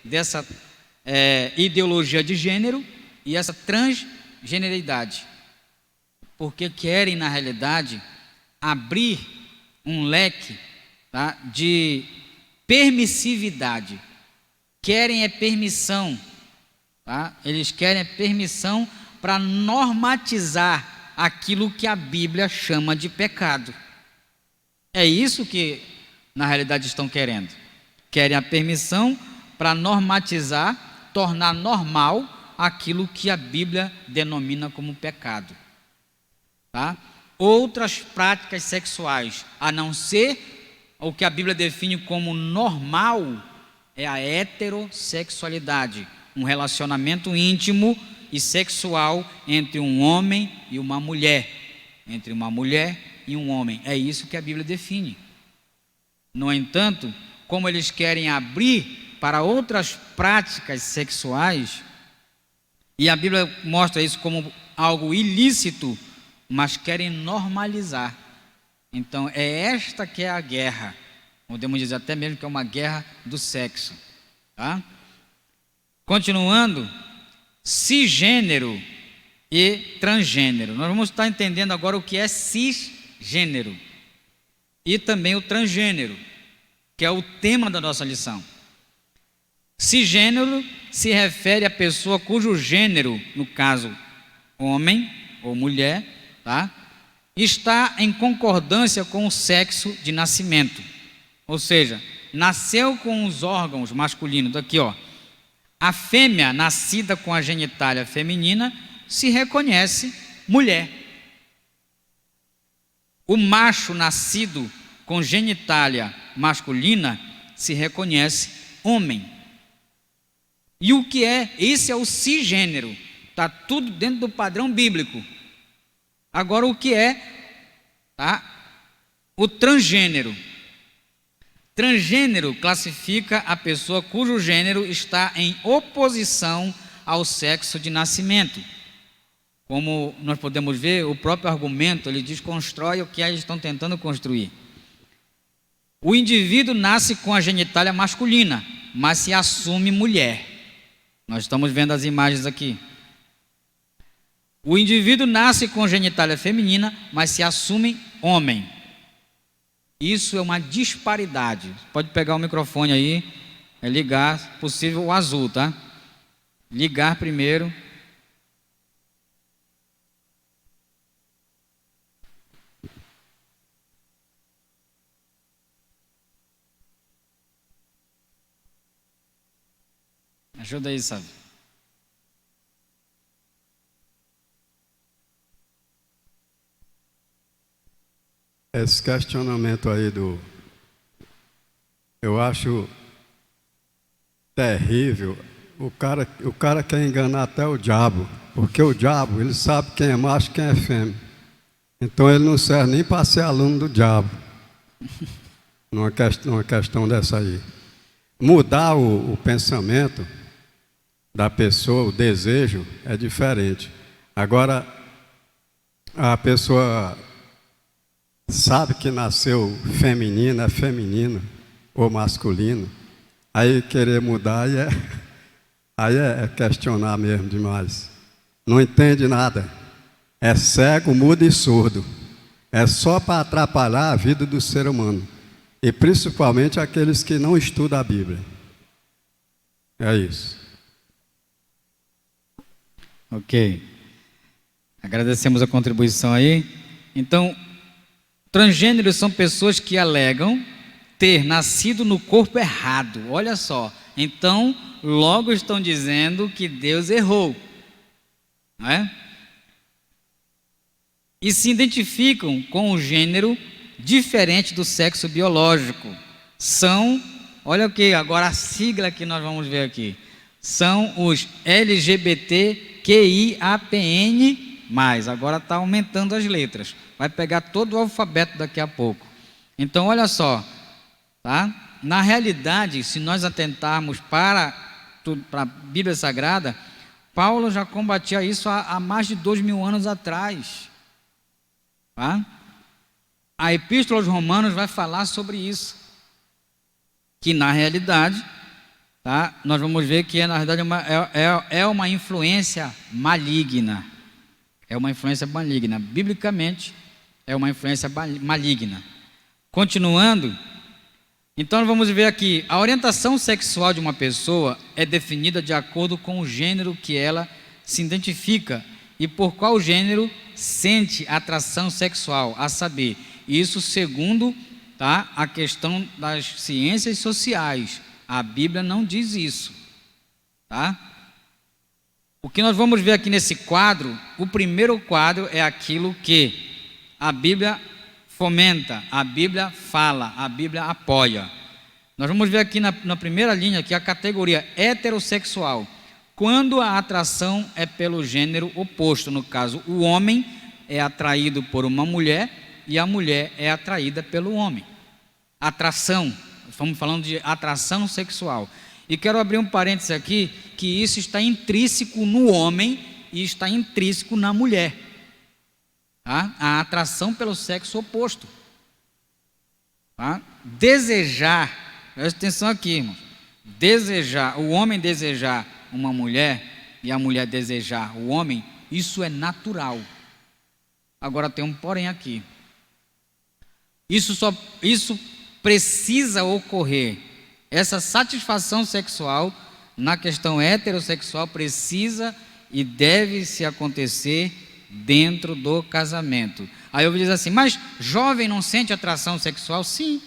dessa ideologia de gênero e essa transgeneridade, porque querem, na realidade, abrir um leque, tá, de permissividade. Querem permissão, tá? Eles querem permissão para normatizar aquilo que a Bíblia chama de pecado. É isso que, na realidade, estão querendo. Querem a permissão para normatizar, tornar normal aquilo que a Bíblia denomina como pecado. Tá? Outras práticas sexuais, a não ser o que a Bíblia define como normal, é a heterossexualidade, um relacionamento íntimo e sexual entre um homem e uma mulher, entre uma mulher e um homem. É isso que a Bíblia define. No entanto, como eles querem abrir para outras práticas sexuais, e a Bíblia mostra isso como algo ilícito, mas querem normalizar. Então, é esta que é a guerra. Podemos dizer até mesmo que é uma guerra do sexo. Tá? Continuando, cisgênero e transgênero. Nós vamos estar entendendo agora o que é cisgênero e também o transgênero, que é o tema da nossa lição. Cisgênero se refere à pessoa cujo gênero, no caso, homem ou mulher, tá, está em concordância com o sexo de nascimento. Ou seja, nasceu com os órgãos masculinos. Aqui, ó. A fêmea nascida com a genitália feminina se reconhece mulher. O macho nascido com genitália masculina se reconhece homem. E o que é? Esse é o cisgênero. Está tudo dentro do padrão bíblico. Agora, o que é, tá, o transgênero? Transgênero classifica a pessoa cujo gênero está em oposição ao sexo de nascimento. Como nós podemos ver, o próprio argumento, ele desconstrói o que eles estão tentando construir. O indivíduo nasce com a genitália masculina, mas se assume mulher. Nós estamos vendo as imagens aqui. O indivíduo nasce com genitália feminina, mas se assume homem. Isso é uma disparidade. Pode pegar o microfone aí, ligar, se possível o azul, tá? Ligar primeiro. Ajuda aí, sabe? Esse questionamento aí eu acho terrível. O cara quer enganar até o diabo, porque o diabo, ele sabe quem é macho e quem é fêmea. Então ele não serve nem para ser aluno do diabo. numa questão dessa aí. Mudar o pensamento da pessoa, o desejo, é diferente. Agora, a pessoa sabe que nasceu feminino, é feminino ou masculino, aí querer mudar aí é questionar mesmo demais. Não entende nada, é cego, mudo e surdo, é só para atrapalhar a vida do ser humano, e principalmente aqueles que não estudam a Bíblia. É isso. Ok. Agradecemos a contribuição aí. Então, transgêneros são pessoas que alegam ter nascido no corpo errado. Olha só. Então, logo estão dizendo que Deus errou. Não é? E se identificam com o gênero diferente do sexo biológico. São, olha o que, agora a sigla que nós vamos ver aqui. São os LGBTQIAPN+. Agora está aumentando as letras. Vai pegar todo o alfabeto daqui a pouco. Então, olha só, tá? Na realidade, se nós atentarmos para a Bíblia Sagrada, Paulo já combatia isso há mais de 2000 anos atrás. Tá? A Epístola aos Romanos vai falar sobre isso. Que, na realidade, tá? Nós vamos ver que na verdade é uma influência maligna. É uma influência maligna. Biblicamente, é uma influência maligna. Continuando, então nós vamos ver aqui, a orientação sexual de uma pessoa é definida de acordo com o gênero que ela se identifica e por qual gênero sente atração sexual, a saber, isso segundo, tá, a questão das ciências sociais. A Bíblia não diz isso, tá? O que nós vamos ver aqui nesse quadro, o primeiro quadro é aquilo que a Bíblia fomenta, a Bíblia fala, a Bíblia apoia. Nós vamos ver aqui na primeira linha que a categoria heterossexual, quando a atração é pelo gênero oposto, no caso, o homem é atraído por uma mulher e a mulher é atraída pelo homem. Atração, estamos falando de atração sexual. E quero abrir um parênteses aqui, que isso está intrínseco no homem e está intrínseco na mulher. Tá? A atração pelo sexo oposto. Tá? Desejar, presta atenção aqui, irmãos. Desejar, o homem desejar uma mulher e a mulher desejar o homem, isso é natural. Agora tem um porém aqui. Isso precisa ocorrer. Essa satisfação sexual na questão heterossexual precisa e deve se acontecer dentro do casamento. Aí eu vou dizer assim, mas jovem não sente atração sexual? Sim,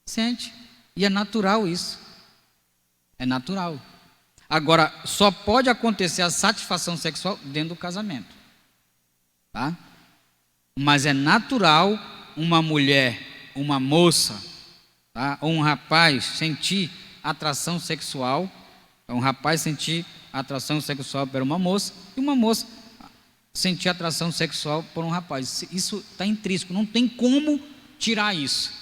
sente. E é natural isso. É natural. Agora, só pode acontecer a satisfação sexual dentro do casamento. Tá? Mas é natural uma mulher, uma moça, tá? Ou um rapaz sentir atração sexual. Um rapaz sentir atração sexual por uma moça e uma moça sentir atração sexual por um rapaz. Isso está intrínseco, não tem como tirar isso.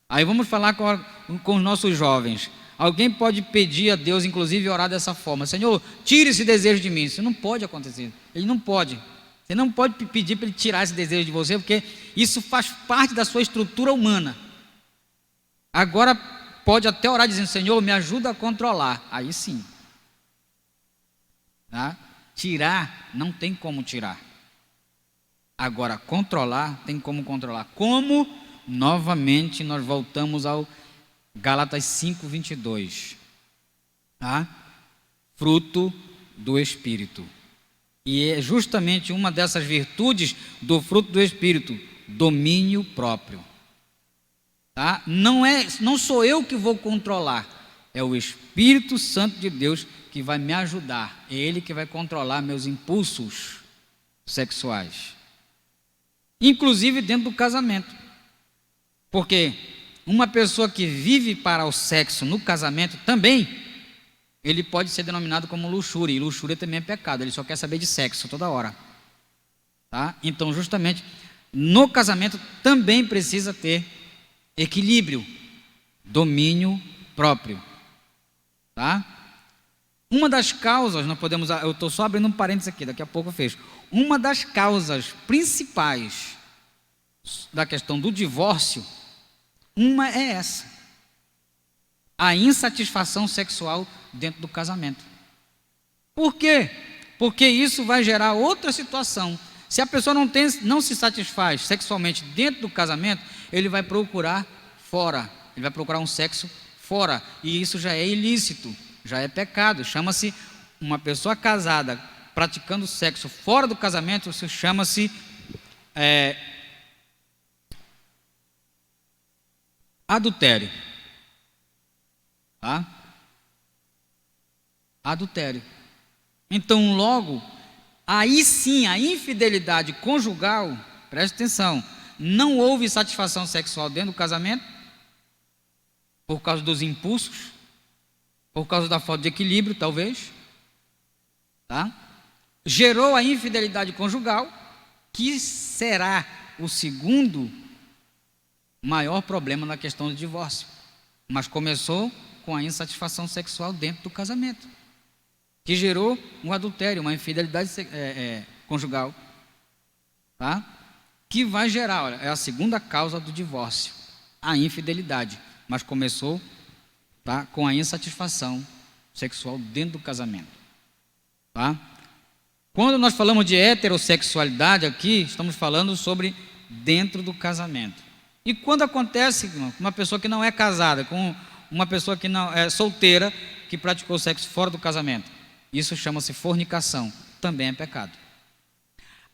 Aí vamos falar com os nossos jovens. Alguém pode pedir a Deus, inclusive orar dessa forma: Senhor, tire esse desejo de mim. Isso não pode acontecer. Ele não pode. Você não pode pedir para ele tirar esse desejo de você, porque isso faz parte da sua estrutura humana. Agora pode até orar dizendo: Senhor, me ajuda a controlar. Aí sim. Tá? Tirar, não tem como tirar. Agora, controlar, tem como controlar. Como? Novamente, nós voltamos ao Gálatas 5:22. Tá? Fruto do Espírito. E é justamente uma dessas virtudes do fruto do Espírito, domínio próprio. Tá? Não sou eu que vou controlar, é o Espírito Santo de Deus que vai me ajudar. É Ele que vai controlar meus impulsos sexuais. Inclusive dentro do casamento. Porque uma pessoa que vive para o sexo no casamento também, ele pode ser denominado como luxúria. E luxúria também é pecado, ele só quer saber de sexo toda hora. Tá? Então, justamente, no casamento também precisa ter equilíbrio, domínio próprio. Tá? Uma das causas, nós podemos, eu estou só abrindo um parênteses aqui, daqui a pouco eu fecho. Uma das causas principais da questão do divórcio, uma é essa: a insatisfação sexual dentro do casamento. Por quê? Porque isso vai gerar outra situação. Se a pessoa não se satisfaz sexualmente dentro do casamento, ele vai procurar fora, ele vai procurar um sexo fora, e isso já é ilícito, já é pecado. Chama-se, uma pessoa casada praticando sexo fora do casamento, isso chama-se adultério. Tá? Adultério. Então, logo, aí sim, a infidelidade conjugal, preste atenção, não houve satisfação sexual dentro do casamento, por causa dos impulsos, por causa da falta de equilíbrio, talvez, tá? Gerou a infidelidade conjugal, que será o segundo maior problema na questão do divórcio, mas começou com a insatisfação sexual dentro do casamento, que gerou um adultério, uma infidelidade conjugal, tá? Que vai gerar, olha, é a segunda causa do divórcio, a infidelidade, mas começou tá? Com a insatisfação sexual dentro do casamento, tá? Quando nós falamos de heterossexualidade aqui, estamos falando sobre dentro do casamento. E quando acontece com uma pessoa que não é casada, com uma pessoa que não é solteira, que praticou sexo fora do casamento, isso chama-se fornicação, também é pecado.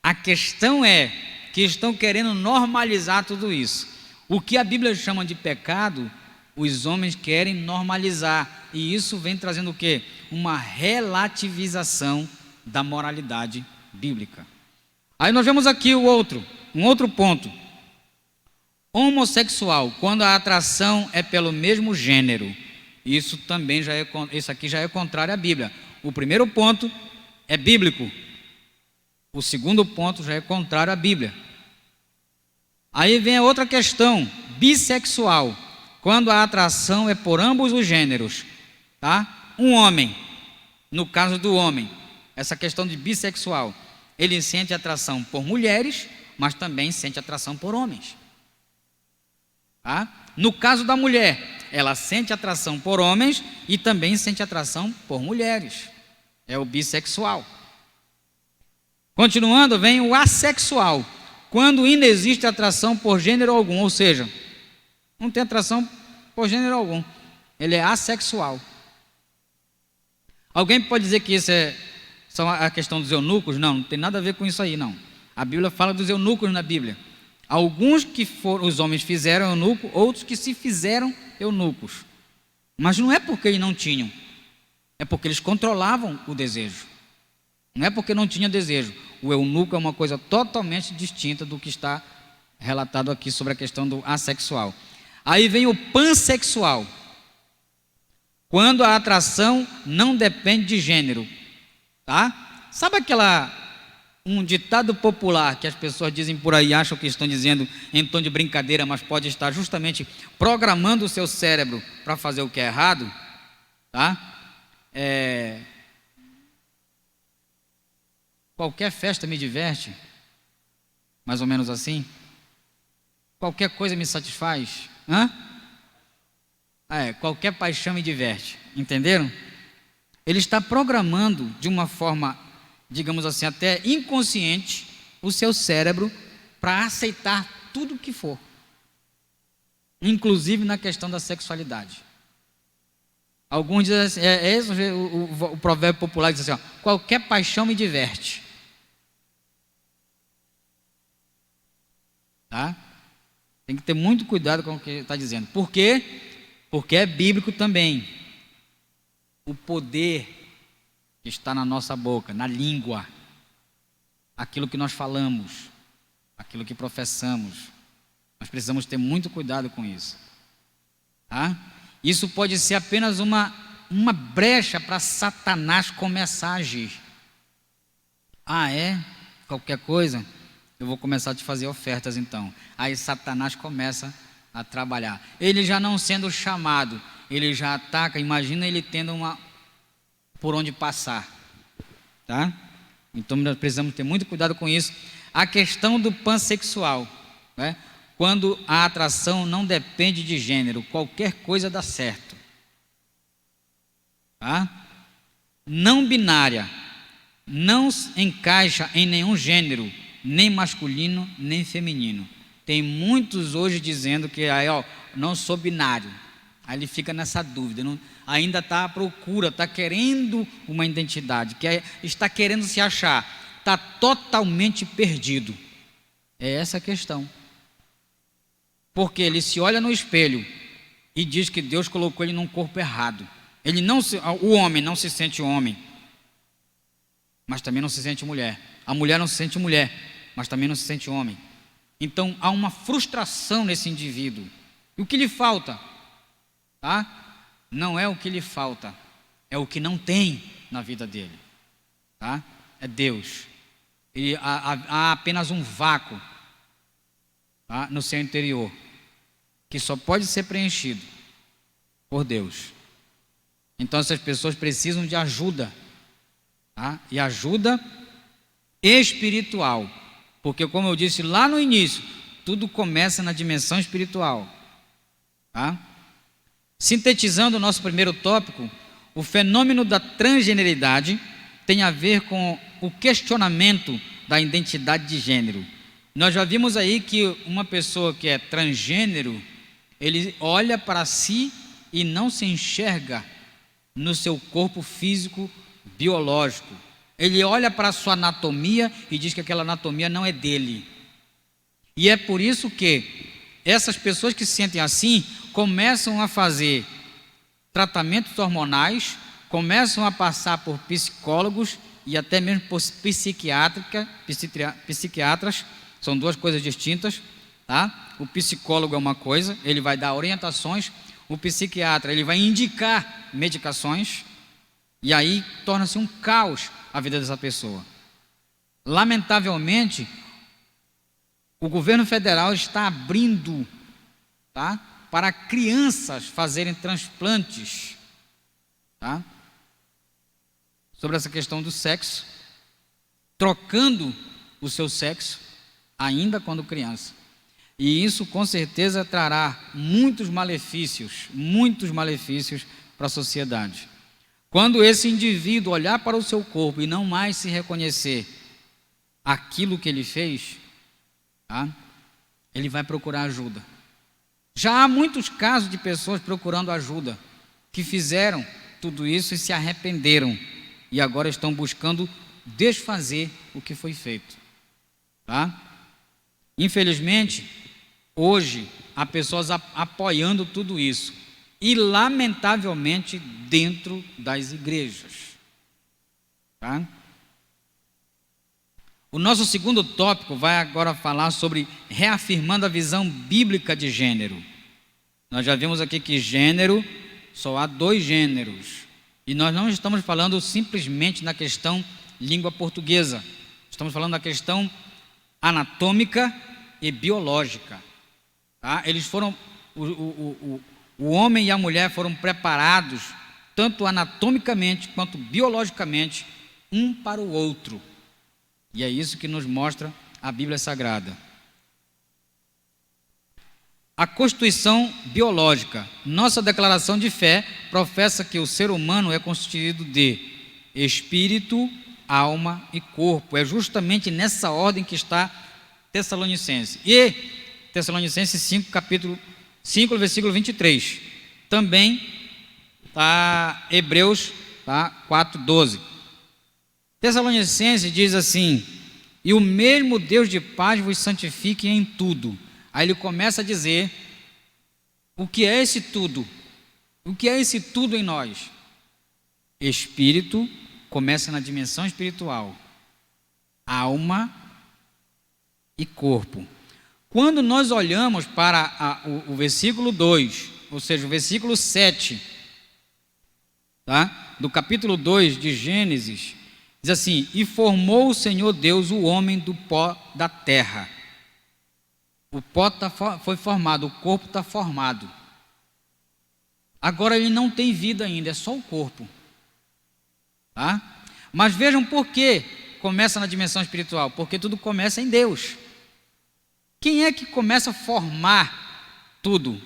A questão é que estão querendo normalizar tudo isso. O que a Bíblia chama de pecado, os homens querem normalizar, e isso vem trazendo o quê? Uma relativização da moralidade bíblica. Aí nós vemos aqui um outro ponto. Homossexual, quando a atração é pelo mesmo gênero. Isso aqui já é contrário à Bíblia. O primeiro ponto é bíblico. O segundo ponto já é contrário à Bíblia. Aí vem a outra questão, bissexual, quando a atração é por ambos os gêneros, tá? Um homem, no caso do homem, essa questão de bissexual, ele sente atração por mulheres, mas também sente atração por homens. Tá? No caso da mulher, ela sente atração por homens e também sente atração por mulheres. É o bissexual. Continuando, vem o assexual, quando ainda existe atração por gênero algum, ou seja, não tem atração por gênero algum, ele é assexual. Alguém pode dizer que isso é só a questão dos eunucos? Não, não tem nada a ver com isso aí, não. A Bíblia fala dos eunucos na Bíblia. Alguns que os homens fizeram eunuco, outros que se fizeram eunucos. Mas não é porque eles não tinham, é porque eles controlavam o desejo. Não é porque não tinha desejo. O eunuco é uma coisa totalmente distinta do que está relatado aqui sobre a questão do assexual. Aí vem o pansexual, quando a atração não depende de gênero, tá? Sabe um ditado popular que as pessoas dizem por aí, acham que estão dizendo em tom de brincadeira, mas pode estar justamente programando o seu cérebro para fazer o que é errado, tá? Qualquer festa me diverte, mais ou menos assim. Qualquer coisa me satisfaz. Qualquer paixão me diverte. Entenderam? Ele está programando de uma forma, digamos assim, até inconsciente, o seu cérebro para aceitar tudo que for, inclusive na questão da sexualidade. Alguns dizem assim, o provérbio popular diz assim, qualquer paixão me diverte. Tá? Tem que ter muito cuidado com o que está dizendo. Por quê? Porque é bíblico também. O poder que está na nossa boca, na língua, aquilo que nós falamos, aquilo que professamos, nós precisamos ter muito cuidado com isso. Tá? Isso pode ser apenas uma brecha para Satanás começar a agir. Qualquer coisa, eu vou começar a te fazer ofertas então. Aí Satanás começa a trabalhar. Ele já não sendo chamado, ele já ataca. Imagina ele tendo por onde passar, tá? Então nós precisamos ter muito cuidado com isso. A questão do pansexual, né? Quando a atração não depende de gênero, qualquer coisa dá certo, tá? Não binária, não encaixa em nenhum gênero, nem masculino, nem feminino. Tem muitos hoje dizendo que não sou binário. Aí ele fica nessa dúvida, ainda está à procura, está querendo uma identidade, está querendo se achar, está totalmente perdido. É essa a questão. Porque ele se olha no espelho e diz que Deus colocou ele num corpo errado. O homem não se sente homem, mas também não se sente mulher. A mulher não se sente mulher, mas também não se sente homem. Então há uma frustração nesse indivíduo. E o que lhe falta? Tá? Não é o que lhe falta, é o que não tem na vida dele. Tá? É Deus. Há apenas um vácuo, tá, no seu interior, que só pode ser preenchido por Deus. Então essas pessoas precisam de ajuda, tá? E ajuda espiritual, porque como eu disse lá no início, tudo começa na dimensão espiritual, tá? Sintetizando o nosso primeiro tópico, o fenômeno da transgeneridade tem a ver com o questionamento da identidade de gênero. Nós já vimos aí que uma pessoa que é transgênero, ele olha para si e não se enxerga no seu corpo físico biológico. Ele olha para a sua anatomia e diz que aquela anatomia não é dele. E é por isso que essas pessoas que se sentem assim começam a fazer tratamentos hormonais, começam a passar por psicólogos e até mesmo por psiquiatras. São duas coisas distintas, tá? O psicólogo é uma coisa, ele vai dar orientações, o psiquiatra ele vai indicar medicações, e aí torna-se um caos a vida dessa pessoa. Lamentavelmente, o governo federal está abrindo, tá, para crianças fazerem transplantes, tá, sobre essa questão do sexo, trocando o seu sexo ainda quando criança. E isso com certeza trará muitos malefícios para a sociedade. Quando esse indivíduo olhar para o seu corpo e não mais se reconhecer aquilo que ele fez, tá, ele vai procurar ajuda. Já há muitos casos de pessoas procurando ajuda, que fizeram tudo isso e se arrependeram, e agora estão buscando desfazer o que foi feito, tá? Infelizmente, hoje, há pessoas apoiando tudo isso, e lamentavelmente dentro das igrejas, tá? O nosso segundo tópico vai agora falar sobre reafirmando a visão bíblica de gênero. Nós já vimos aqui que gênero, só há dois gêneros, e nós não estamos falando simplesmente na questão língua portuguesa, estamos falando da questão anatômica e biológica, tá? Eles foram, o homem e a mulher foram preparados, tanto anatomicamente quanto biologicamente, um para o outro. E é isso que nos mostra a Bíblia Sagrada. A constituição biológica. Nossa declaração de fé professa que o ser humano é constituído de espírito, alma e corpo. É justamente nessa ordem que está Tessalonicenses. E Tessalonicenses 5, capítulo 5, versículo 23. Também está Hebreus, tá, 4, 12. Tessalonicenses diz assim: e o mesmo Deus de paz vos santifique em tudo. Aí ele começa a dizer o que é esse tudo. O que é esse tudo em nós? Espírito, começa na dimensão espiritual, alma e corpo. Quando nós olhamos para o versículo 2, ou seja, o versículo 7, tá, do capítulo 2 de Gênesis, diz assim: e formou o Senhor Deus o homem do pó da terra. O pó foi formado, o corpo está formado. Agora ele não tem vida ainda, é só o corpo, tá? Mas vejam por que começa na dimensão espiritual, porque tudo começa em Deus. Quem é que começa a formar tudo?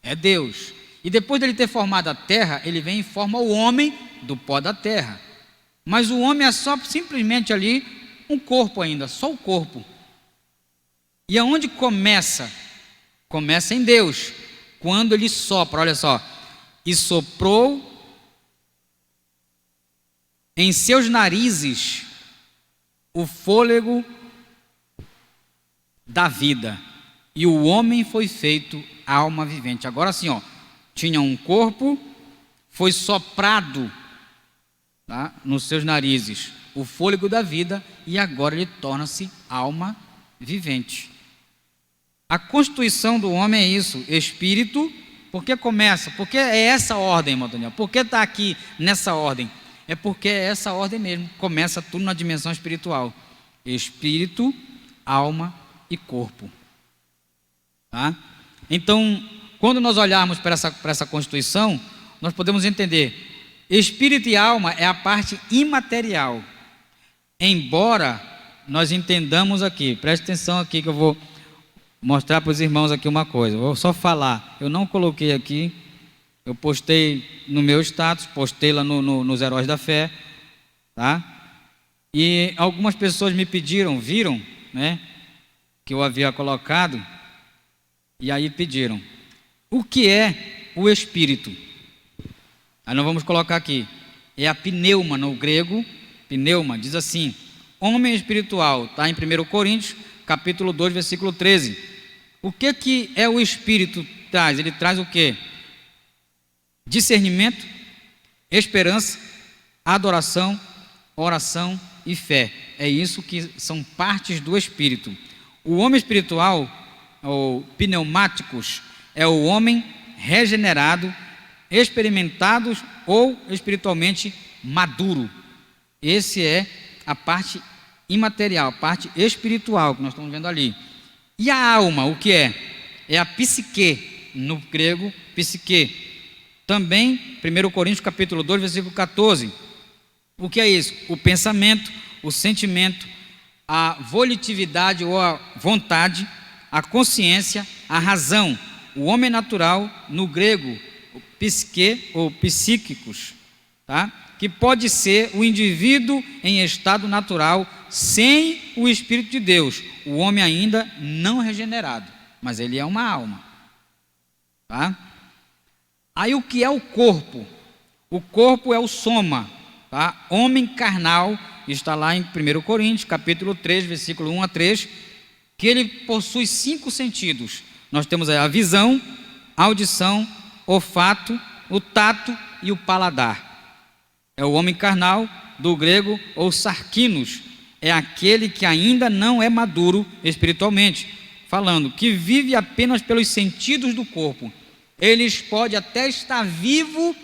É Deus. E depois dele ter formado a terra, ele vem e forma o homem do pó da terra. Mas o homem é só simplesmente ali um corpo ainda, só o corpo. E aonde começa? Começa em Deus, quando ele sopra, olha só, e soprou em seus narizes o fôlego da vida, e o homem foi feito alma vivente. Agora sim, ó, tinha um corpo, foi soprado, tá, nos seus narizes o fôlego da vida, e agora ele torna-se alma vivente. A constituição do homem é isso, espírito. Por que começa? Porque é essa ordem, irmão Daniel. Por que está aqui nessa ordem? É porque é essa ordem mesmo, começa tudo na dimensão espiritual, espírito, alma e corpo, tá? Então, quando nós olharmos para essa constituição, nós podemos entender, espírito e alma é a parte imaterial, embora nós entendamos aqui, preste atenção aqui que eu vou mostrar para os irmãos aqui uma coisa, vou só falar, eu não coloquei aqui, Eu postei no meu status, postei lá nos Heróis da Fé, tá? E algumas pessoas me pediram, viram, né, que eu havia colocado, e aí pediram: o que é o Espírito? Aí nós vamos colocar aqui, é a pneuma no grego. Pneuma diz assim: homem espiritual, está em 1 Coríntios, capítulo 2, versículo 13. O que é o Espírito traz? Ele traz o quê? Discernimento, esperança, adoração, oração e fé. É isso que são partes do Espírito. O homem espiritual, ou pneumáticos, é o homem regenerado, experimentado ou espiritualmente maduro. Esse é a parte imaterial, a parte espiritual que nós estamos vendo ali. E a alma, o que é? É a psique, no grego, psique. Também, 1 Coríntios capítulo 2, versículo 14. O que é isso? O pensamento, o sentimento, a volitividade ou a vontade, a consciência, a razão. O homem natural, no grego, o psique ou psíquicos, tá? Que pode ser o indivíduo em estado natural, sem o Espírito de Deus, o homem ainda não regenerado, mas ele é uma alma, tá? Aí o que é o corpo? O corpo é o soma, tá? Homem carnal, está lá em 1 Coríntios, capítulo 3, versículo 1 a 3, que ele possui 5 sentidos. Nós temos aí a visão, a audição, o olfato, o tato e o paladar. É o homem carnal, do grego, ou sarquinos, é aquele que ainda não é maduro espiritualmente, falando que vive apenas pelos sentidos do corpo. Eles podem até estar vivo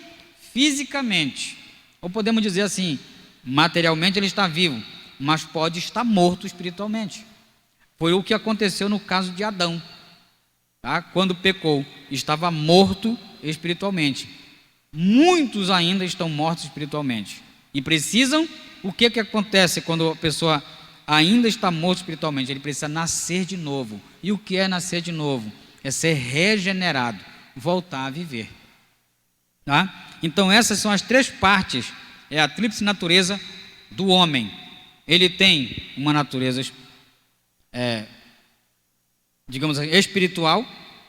fisicamente, ou podemos dizer assim, materialmente ele está vivo, mas pode estar morto espiritualmente. Foi o que aconteceu no caso de Adão, tá? Quando pecou, estava morto espiritualmente. Muitos ainda estão mortos espiritualmente e precisam. O que acontece quando a pessoa ainda está morta espiritualmente? Ele precisa nascer de novo. E o que é nascer de novo? É ser regenerado, voltar a viver, tá? Então essas são as 3 partes, é a tríplice natureza do homem. Ele tem uma natureza digamos assim, espiritual,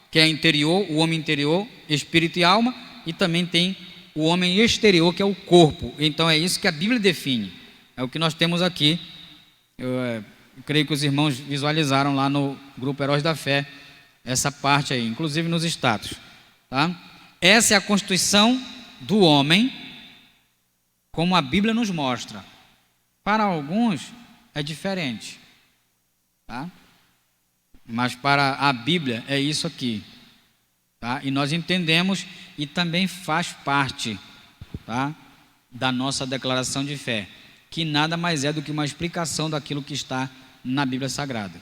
que é interior, o homem interior, espírito e alma, e também tem o homem exterior, que é o corpo. Então é isso que a Bíblia define, é o que nós temos aqui. Eu creio que os irmãos visualizaram lá no grupo Heróis da Fé, essa parte aí, inclusive nos status, tá? Essa é a constituição do homem, como a Bíblia nos mostra. Para alguns é diferente, tá? Mas para a Bíblia é isso aqui, tá? E nós entendemos, e também faz parte, tá, da nossa declaração de fé, que nada mais é do que uma explicação daquilo que está na Bíblia Sagrada.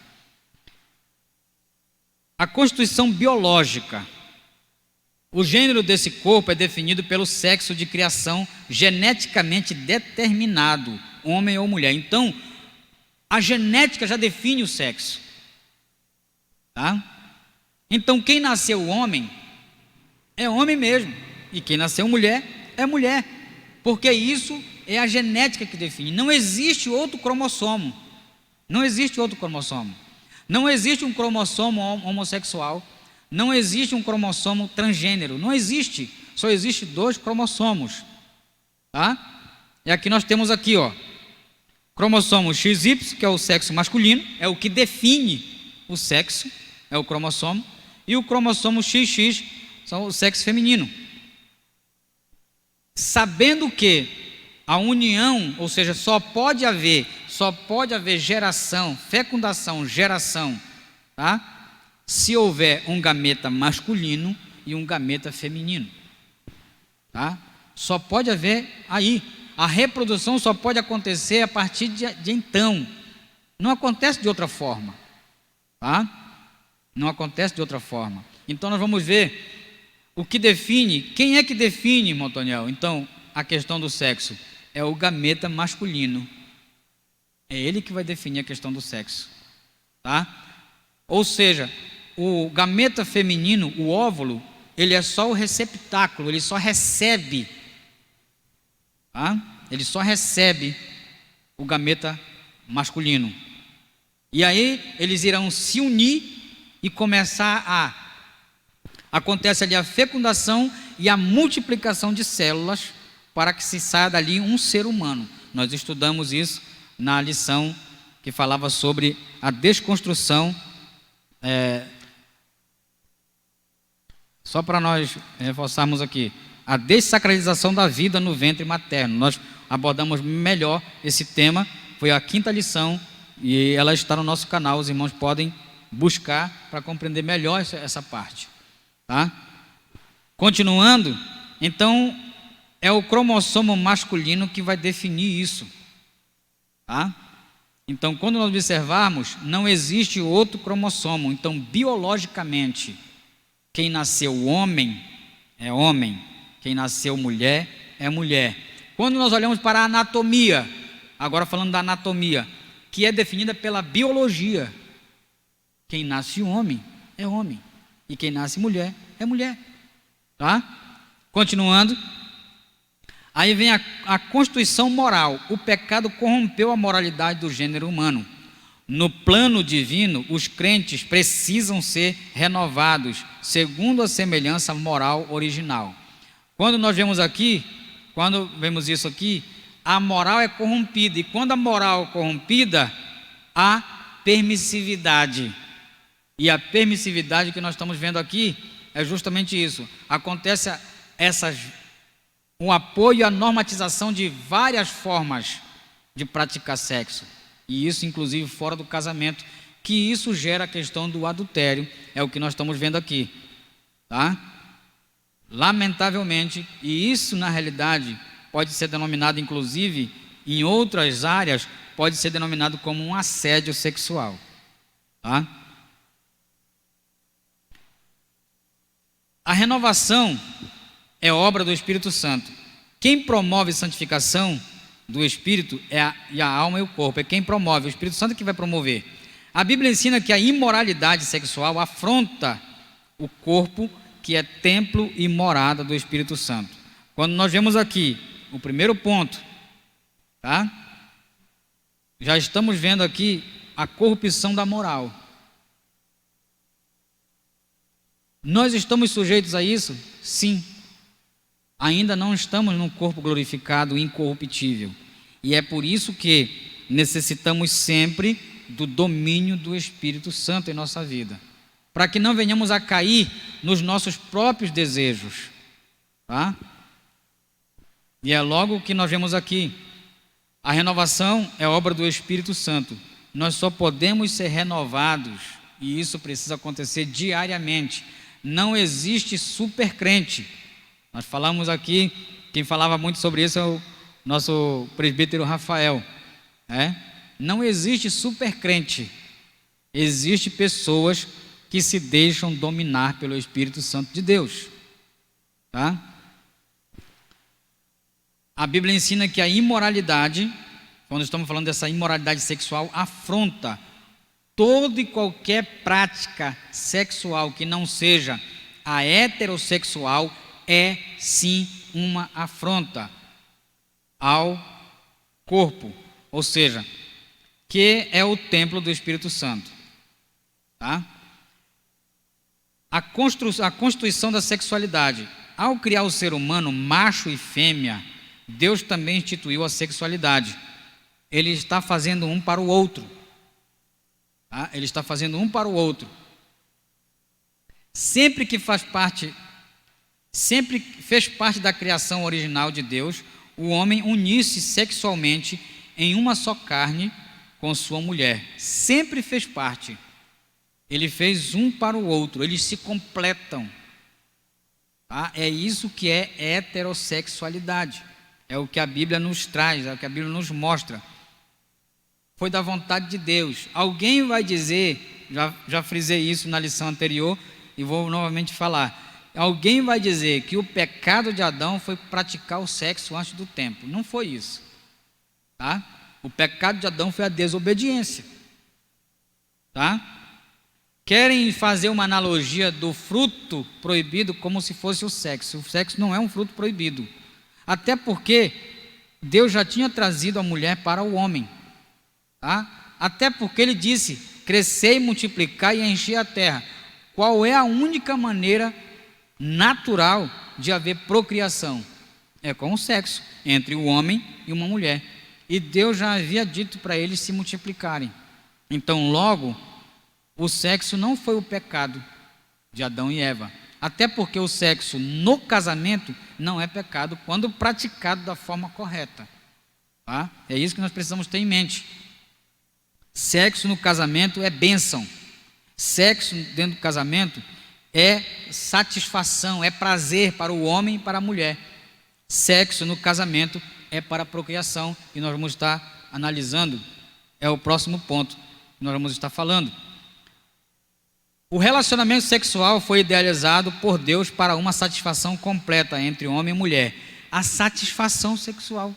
A constituição biológica. O gênero desse corpo é definido pelo sexo de criação geneticamente determinado, homem ou mulher. Então, a genética já define o sexo, tá? Então, quem nasceu homem é homem mesmo, e quem nasceu mulher é mulher, porque isso é a genética que define. Não existe outro cromossomo, não existe outro cromossomo, não existe um cromossomo homossexual, não existe um cromossomo transgênero, não existe, só existe 2 cromossomos, tá? E aqui nós temos aqui, ó, cromossomo XY, que é o sexo masculino, é o que define o sexo, é o cromossomo, e o cromossomo XX são o sexo feminino. Sabendo que a união, ou seja, só pode haver geração, fecundação, geração, tá? Se houver um gameta masculino e um gameta feminino, tá? Só pode haver aí. A reprodução só pode acontecer a partir de então. Não acontece de outra forma, tá? Não acontece de outra forma. Então nós vamos ver o que define. Quem é que define, Montoniel? Então, a questão do sexo é o gameta masculino. É ele que vai definir a questão do sexo, tá? Ou seja, o gameta feminino, o óvulo, ele é só o receptáculo, ele só recebe, tá? Ele só recebe o gameta masculino. E aí eles irão se unir e começar acontece ali a fecundação e a multiplicação de células para que se saia dali um ser humano. Nós estudamos isso na lição que falava sobre a desconstrução, só para nós reforçarmos aqui, a dessacralização da vida no ventre materno. Nós abordamos melhor esse tema, foi a 5ª lição, e ela está no nosso canal, os irmãos podem buscar para compreender melhor essa parte, tá? Continuando, então, é o cromossomo masculino que vai definir isso, tá? Então, quando nós observarmos, não existe outro cromossomo. Então, biologicamente, quem nasceu homem é homem, quem nasceu mulher é mulher. Quando nós olhamos para a anatomia, agora falando da anatomia, que é definida pela biologia, quem nasce homem é homem, e quem nasce mulher é mulher, tá? Continuando, aí vem a constituição moral. O pecado corrompeu a moralidade do gênero humano. No plano divino, os crentes precisam ser renovados segundo a semelhança moral original. Quando nós vemos isso aqui, a moral é corrompida, e quando a moral é corrompida, há permissividade. E a permissividade que nós estamos vendo aqui é justamente isso. Acontece um apoio à normatização de várias formas de praticar sexo, e isso inclusive fora do casamento, que isso gera a questão do adultério, é o que nós estamos vendo aqui, tá? Lamentavelmente, e isso na realidade pode ser denominado, inclusive em outras áreas, pode ser denominado como um assédio sexual, tá? A renovação é obra do Espírito Santo. Quem promove santificação do Espírito e a alma e o corpo. É quem promove, o Espírito Santo que vai promover. A Bíblia ensina que a imoralidade sexual afronta o corpo, que é templo e morada do Espírito Santo. Quando nós vemos aqui o primeiro ponto, tá? Já estamos vendo aqui a corrupção da moral. Nós estamos sujeitos a isso? Sim. Ainda não estamos num corpo glorificado, incorruptível. E é por isso que necessitamos sempre do domínio do Espírito Santo em nossa vida, para que não venhamos a cair nos nossos próprios desejos, tá? E é logo o que nós vemos aqui. A renovação é obra do Espírito Santo. Nós só podemos ser renovados, e isso precisa acontecer diariamente. Não existe super crente. Nós falamos aqui, quem falava muito sobre isso é o nosso presbítero Rafael, né? Não existe super crente. Existem pessoas que se deixam dominar pelo Espírito Santo de Deus, tá? A Bíblia ensina que a imoralidade, quando estamos falando dessa imoralidade sexual, afronta toda e qualquer prática sexual que não seja a heterossexual, é sim uma afronta ao corpo, ou seja, que é o templo do Espírito Santo, tá? A constituição da sexualidade. Ao criar o ser humano macho e fêmea, Deus também instituiu a sexualidade. Ele está fazendo um para o outro, tá? Ele está fazendo um para o outro. Sempre fez parte da criação original de Deus, o homem unir-se sexualmente em uma só carne com sua mulher. Sempre fez parte. Ele fez um para o outro, eles se completam, tá? É isso que é heterossexualidade. É o que a Bíblia nos traz, é o que a Bíblia nos mostra. Foi da vontade de Deus. Alguém vai dizer, já frisei isso na lição anterior e vou novamente falar. Alguém vai dizer que o pecado de Adão foi praticar o sexo antes do tempo. Não foi isso, tá? O pecado de Adão foi a desobediência, tá? querem fazer uma analogia do fruto proibido como se fosse o sexo. O sexo não é um fruto proibido. Até porque Deus já tinha trazido a mulher para o homem. Tá? Até porque ele disse: crescer e multiplicar e encher a terra. Qual é a única maneira natural de haver procriação? É com o sexo entre o homem e uma mulher. E Deus já havia dito para eles se multiplicarem. Então, logo, o sexo não foi o pecado de Adão e Eva. Até porque o sexo no casamento não é pecado quando praticado da forma correta. Tá? É isso que nós precisamos ter em mente. Sexo no casamento é bênção. Sexo dentro do casamento é satisfação, é prazer para o homem e para a mulher. Sexo no casamento é para a procriação, e nós vamos estar analisando, é o próximo ponto que nós vamos estar falando. O relacionamento sexual foi idealizado por Deus para uma satisfação completa entre homem e mulher. A satisfação sexual.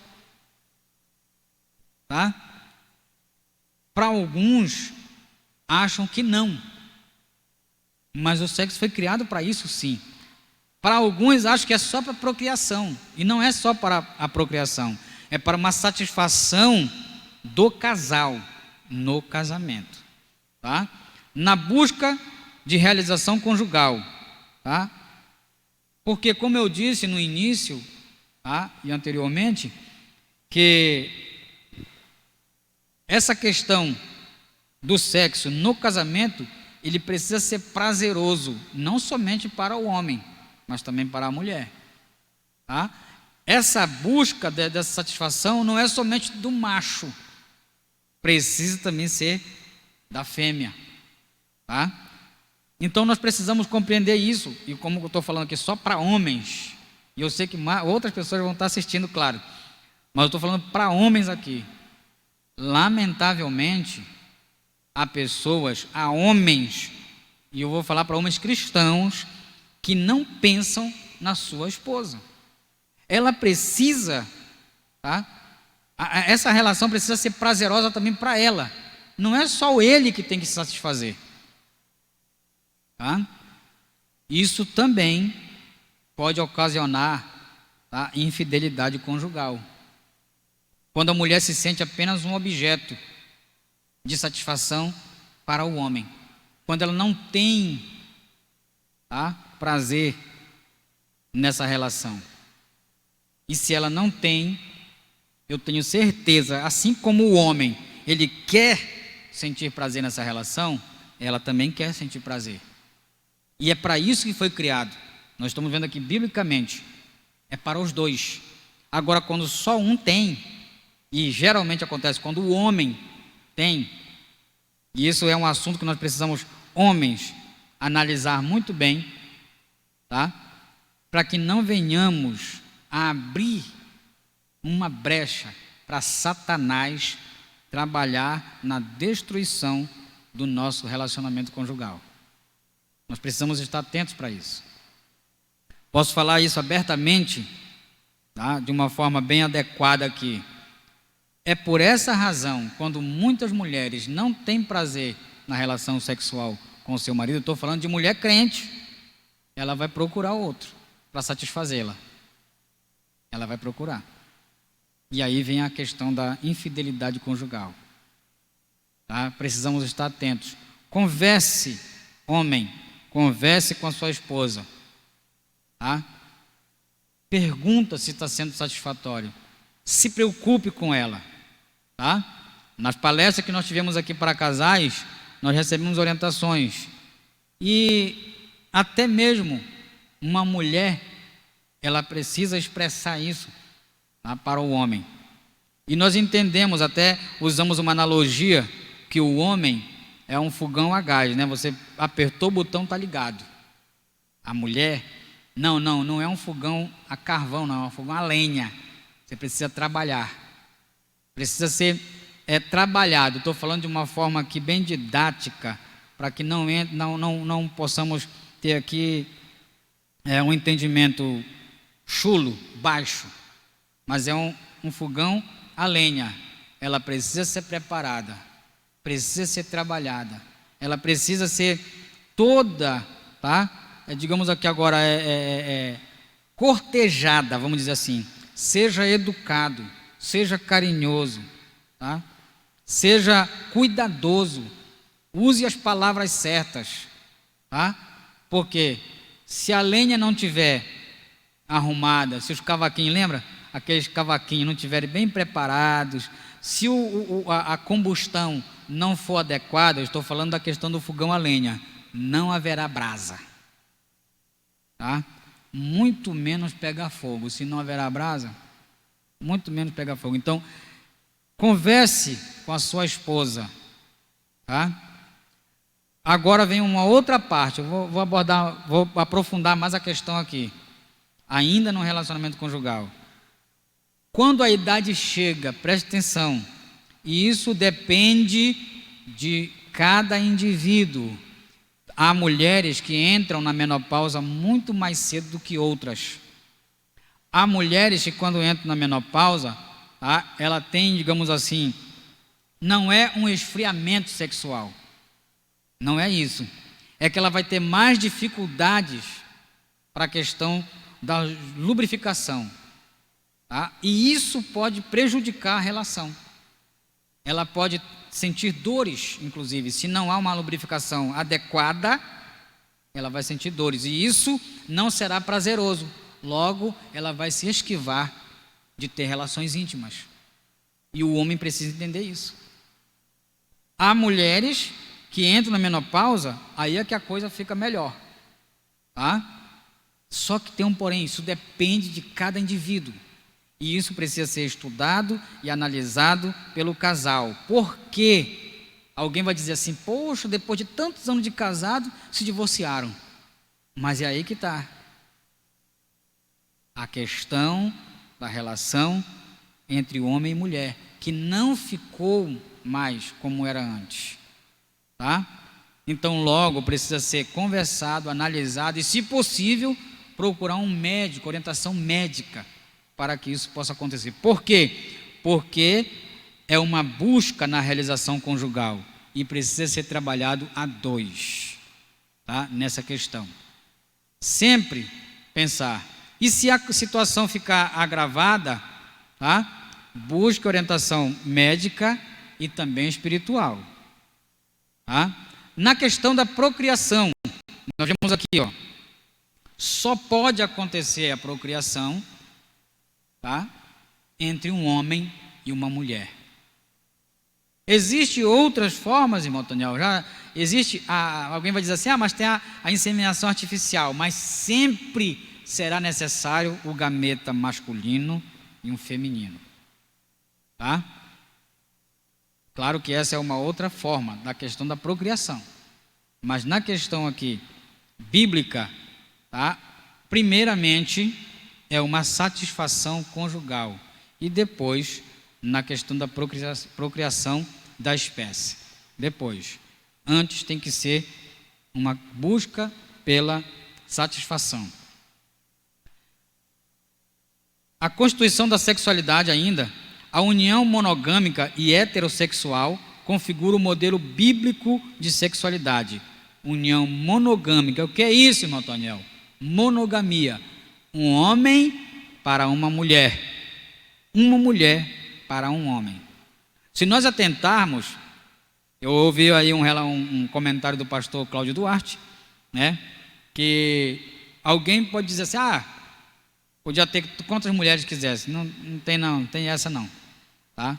Tá? Para alguns, acham que não. Mas o sexo foi criado para isso, sim. Para alguns, acham que é só para procriação. E não é só para a procriação. É para uma satisfação do casal no casamento. Tá? Na busca de realização conjugal. Tá? Porque, como eu disse no início, tá? E anteriormente, que essa questão do sexo no casamento, ele precisa ser prazeroso, não somente para o homem, mas também para a mulher. Tá? Essa busca dessa satisfação não é somente do macho, precisa também ser da fêmea. Tá? Então nós precisamos compreender isso, e como eu estou falando aqui só para homens, e eu sei que outras pessoas vão estar assistindo, claro, mas eu estou falando para homens aqui. Lamentavelmente, há homens, e eu vou falar para homens cristãos, que não pensam na sua esposa. Ela precisa, tá? Essa relação precisa ser prazerosa também para ela. Não é só ele que tem que se satisfazer. Tá? Isso também pode ocasionar, tá, infidelidade conjugal. Quando a mulher se sente apenas um objeto de satisfação para o homem. Quando ela não tem, tá, prazer nessa relação. E se ela não tem, eu tenho certeza, assim como o homem, ele quer sentir prazer nessa relação, ela também quer sentir prazer. E é para isso que foi criado. Nós estamos vendo aqui biblicamente, é para os dois. Agora, quando só um tem, e geralmente acontece quando o homem tem, e isso é um assunto que nós precisamos, homens, analisar muito bem, tá? Para que não venhamos a abrir uma brecha para Satanás trabalhar na destruição do nosso relacionamento conjugal. Nós precisamos estar atentos para isso. Posso falar isso abertamente, tá? De uma forma bem adequada aqui. É por essa razão, quando muitas mulheres não têm prazer na relação sexual com o seu marido, eu estou falando de mulher crente, ela vai procurar outro para satisfazê-la. Ela vai procurar. E aí vem a questão da infidelidade conjugal. Tá? Precisamos estar atentos. Converse, homem, converse com a sua esposa. Tá? Pergunta se está sendo satisfatório. Se preocupe com ela. Tá? Nas palestras que nós tivemos aqui para casais, nós recebemos orientações. E até mesmo uma mulher, ela precisa expressar isso, tá, para o homem. E nós entendemos, até usamos uma analogia, que o homem é um fogão a gás, né? Você apertou o botão, está ligado. A mulher, não é um fogão a carvão, não, é um fogão a lenha. Você precisa trabalhar. Precisa ser trabalhado. Estou falando de uma forma aqui bem didática, para que não possamos ter aqui um entendimento chulo, baixo. Mas é um fogão a lenha. Ela precisa ser preparada, precisa ser trabalhada. Ela precisa ser toda, tá? Digamos aqui agora, cortejada, vamos dizer assim. Seja educado, seja carinhoso, tá? Seja cuidadoso, use as palavras certas, tá? Porque se a lenha não tiver arrumada, se os cavaquinhos, lembra? Aqueles cavaquinhos não estiverem bem preparados, se a combustão não for adequada, eu estou falando da questão do fogão a lenha, não haverá brasa, tá? Muito menos pegar fogo. Se não haverá brasa, muito menos pegar fogo. Então, converse com a sua esposa, tá? Agora vem uma outra parte, eu vou aprofundar mais a questão aqui, ainda no relacionamento conjugal. Quando a idade chega, preste atenção, e isso depende de cada indivíduo. Há mulheres que entram na menopausa muito mais cedo do que outras. Há mulheres que quando entram na menopausa, tá, ela tem, digamos assim, não é um esfriamento sexual, não é isso. É que ela vai ter mais dificuldades para a questão da lubrificação, tá? E isso pode prejudicar a relação. Ela pode sentir dores, inclusive, se não há uma lubrificação adequada, ela vai sentir dores, e isso não será prazeroso. Logo, ela vai se esquivar de ter relações íntimas. E o homem precisa entender isso. Há mulheres que entram na menopausa, aí é que a coisa fica melhor, tá? Só que tem um porém, isso depende de cada indivíduo. E isso precisa ser estudado e analisado pelo casal. Por quê? Alguém vai dizer assim, poxa, depois de tantos anos de casado, se divorciaram. Mas é aí que está a questão da relação entre homem e mulher, que não ficou mais como era antes, tá? Então logo precisa ser conversado, analisado e, se possível, procurar um médico, orientação médica, para que isso possa acontecer. Por quê? Porque é uma busca na realização conjugal e precisa ser trabalhado a dois, tá? Nessa questão. Sempre pensar, e se a situação ficar agravada, tá? Busque orientação médica e também espiritual, tá? Na questão da procriação, nós vemos aqui, ó, só pode acontecer a procriação, tá, entre um homem e uma mulher. Existem outras formas, irmão Toniel, já existe, alguém vai dizer assim, mas tem a inseminação artificial, mas sempre será necessário o gameta masculino e um feminino, tá? Claro que essa é uma outra forma da questão da procriação, mas na questão aqui bíblica, tá, primeiramente é uma satisfação conjugal e depois na questão da procriação da espécie. Depois, antes tem que ser uma busca pela satisfação. A constituição da sexualidade ainda, a união monogâmica e heterossexual configura o modelo bíblico de sexualidade. União monogâmica, o que é isso, irmão Toniel? Monogamia, um homem para uma mulher para um homem. Se nós atentarmos, eu ouvi aí um comentário do pastor Cláudio Duarte, né, que alguém pode dizer assim, podia ter quantas mulheres quisesse, não tem essa não, tá?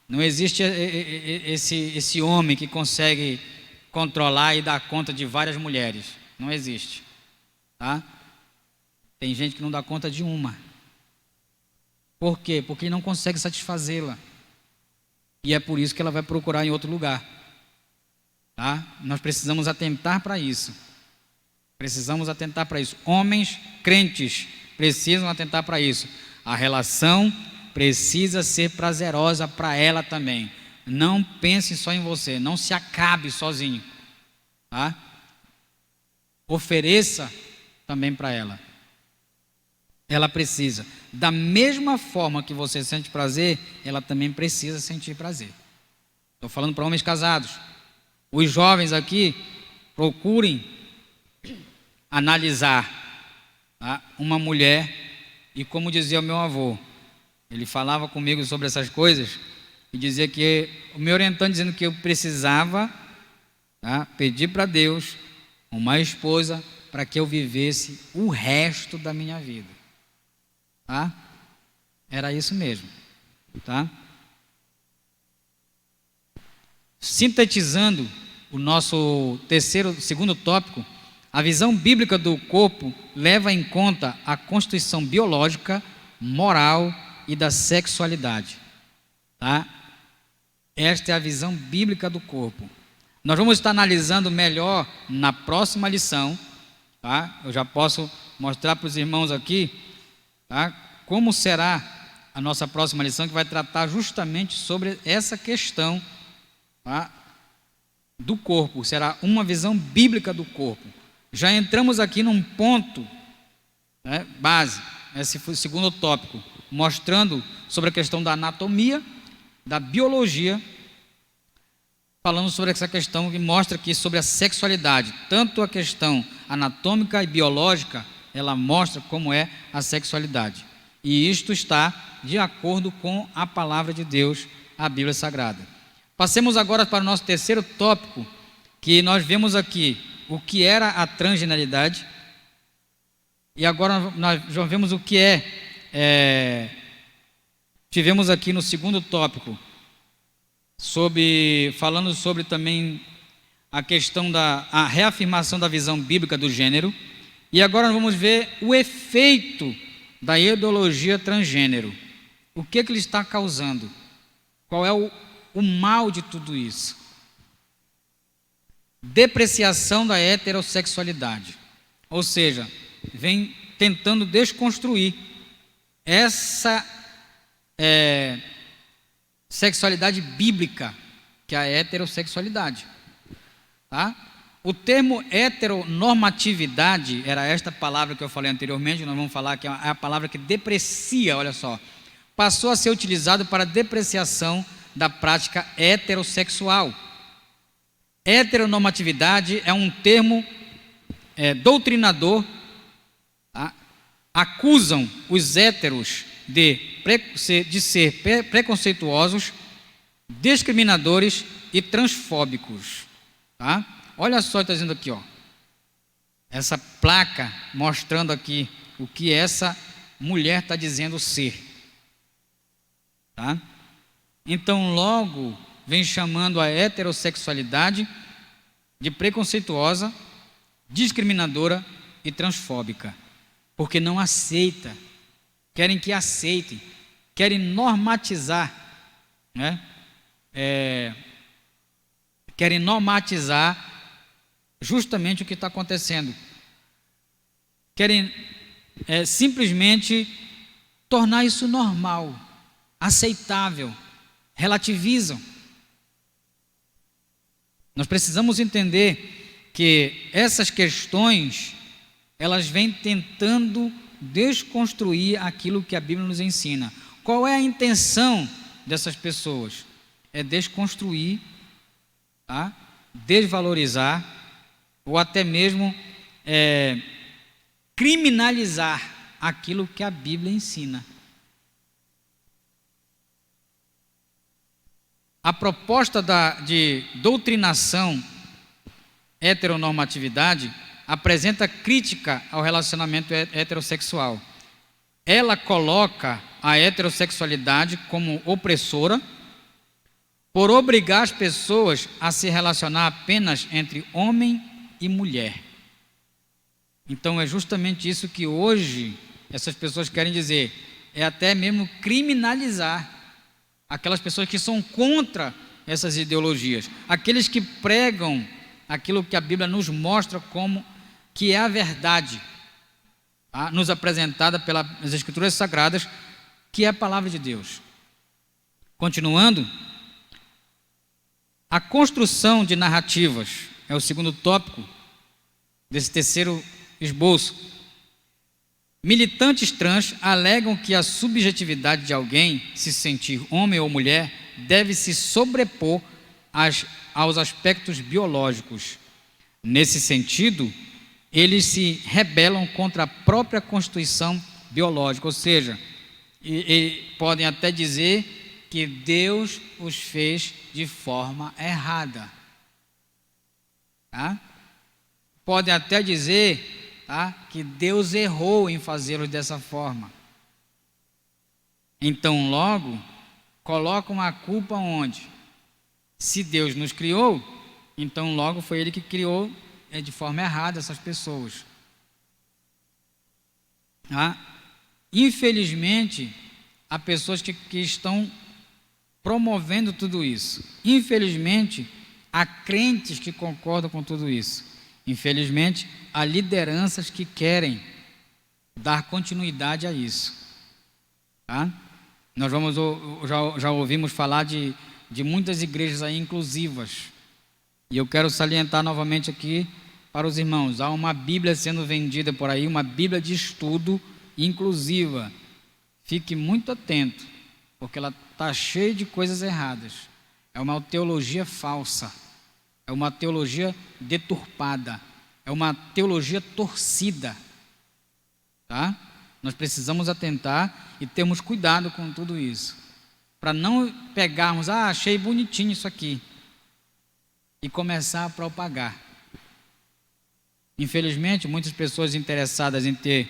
Não existe esse homem que consegue controlar e dar conta de várias mulheres, não existe, tá? Tem gente que não dá conta de uma. Por quê? Porque não consegue satisfazê-la. E é por isso que ela vai procurar em outro lugar. Tá? Nós precisamos atentar para isso. Precisamos atentar para isso. Homens crentes precisam atentar para isso. A relação precisa ser prazerosa para ela também. Não pense só em você. Não se acabe sozinho. Tá? Ofereça também para ela. Ela precisa, da mesma forma que você sente prazer, ela também precisa sentir prazer. Estou falando para homens casados. Os jovens aqui, procurem analisar, tá, uma mulher, e como dizia o meu avô, ele falava comigo sobre essas coisas e dizia que, me orientando, dizendo que eu precisava, tá, pedir para Deus uma esposa para que eu vivesse o resto da minha vida. Tá? Era isso mesmo. Tá? Sintetizando o nosso segundo tópico, a visão bíblica do corpo leva em conta a constituição biológica, moral e da sexualidade. Tá? Esta é a visão bíblica do corpo. Nós vamos estar analisando melhor na próxima lição. Tá? Eu já posso mostrar para os irmãos aqui, tá, como será a nossa próxima lição, que vai tratar justamente sobre essa questão, tá, do corpo. Será uma visão bíblica do corpo. Já entramos aqui num ponto, né, base, esse foi o segundo tópico, mostrando sobre a questão da anatomia, da biologia, falando sobre essa questão que mostra aqui sobre a sexualidade. Tanto a questão anatômica e biológica, ela mostra como é a sexualidade. E isto está de acordo com a palavra de Deus, a Bíblia Sagrada. Passemos agora para o nosso terceiro tópico, que nós vemos aqui o que era a transgeneridade, e agora nós já vemos o que tivemos aqui no segundo tópico, falando sobre também a questão a reafirmação da visão bíblica do gênero, e agora nós vamos ver o efeito da ideologia transgênero. O que ele está causando? Qual é o mal de tudo isso? Depreciação da heterossexualidade, ou seja, vem tentando desconstruir essa sexualidade bíblica, que é a heterossexualidade. Tá? O termo heteronormatividade, era esta palavra que eu falei anteriormente, nós vamos falar que é a palavra que deprecia, olha só, passou a ser utilizado para depreciação da prática heterossexual. Heteronormatividade é um termo doutrinador, tá? Acusam os héteros de ser preconceituosos, discriminadores e transfóbicos. Tá? Olha só, está dizendo aqui, ó, essa placa mostrando aqui o que essa mulher está dizendo ser. Tá? Então, logo vem chamando a heterossexualidade de preconceituosa, discriminadora e transfóbica, porque não aceita, querem que aceitem, querem normatizar, né? Querem normatizar justamente o que está acontecendo, querem simplesmente tornar isso normal, aceitável, relativizam. Nós precisamos entender que essas questões, elas vêm tentando desconstruir aquilo que a Bíblia nos ensina. Qual é a intenção dessas pessoas? É desconstruir, tá? Desvalorizar, ou até mesmo criminalizar aquilo que a Bíblia ensina. A proposta de doutrinação heteronormatividade apresenta crítica ao relacionamento heterossexual. Ela coloca a heterossexualidade como opressora por obrigar as pessoas a se relacionar apenas entre homem e mulher. Então é justamente isso que hoje essas pessoas querem dizer, é até mesmo criminalizar aquelas pessoas que são contra essas ideologias, aqueles que pregam aquilo que a Bíblia nos mostra como que é a verdade, tá? Nos apresentada pelas Escrituras Sagradas, que é a palavra de Deus. Continuando, a construção de narrativas é o segundo tópico desse terceiro esboço. Militantes trans alegam que a subjetividade de alguém, se sentir homem ou mulher, deve se sobrepor aos aspectos biológicos. Nesse sentido, eles se rebelam contra a própria constituição biológica, ou seja, e podem até dizer que Deus os fez de forma errada. Tá? Podem até dizer, tá, que Deus errou em fazê-los dessa forma. Então, logo, colocam a culpa onde? Se Deus nos criou, então logo foi Ele que criou de forma errada essas pessoas. Tá? Infelizmente, há pessoas que estão promovendo tudo isso. Infelizmente, há crentes que concordam com tudo isso. Infelizmente, há lideranças que querem dar continuidade a isso. Tá? Nós já ouvimos falar de muitas igrejas aí inclusivas. E eu quero salientar novamente aqui para os irmãos, há uma Bíblia sendo vendida por aí, uma Bíblia de estudo inclusiva. Fique muito atento, porque ela está cheia de coisas erradas. É uma teologia falsa, é uma teologia deturpada, é uma teologia torcida. Tá? Nós precisamos atentar e termos cuidado com tudo isso, para não pegarmos, achei bonitinho isso aqui, e começar a propagar. Infelizmente, muitas pessoas interessadas em ter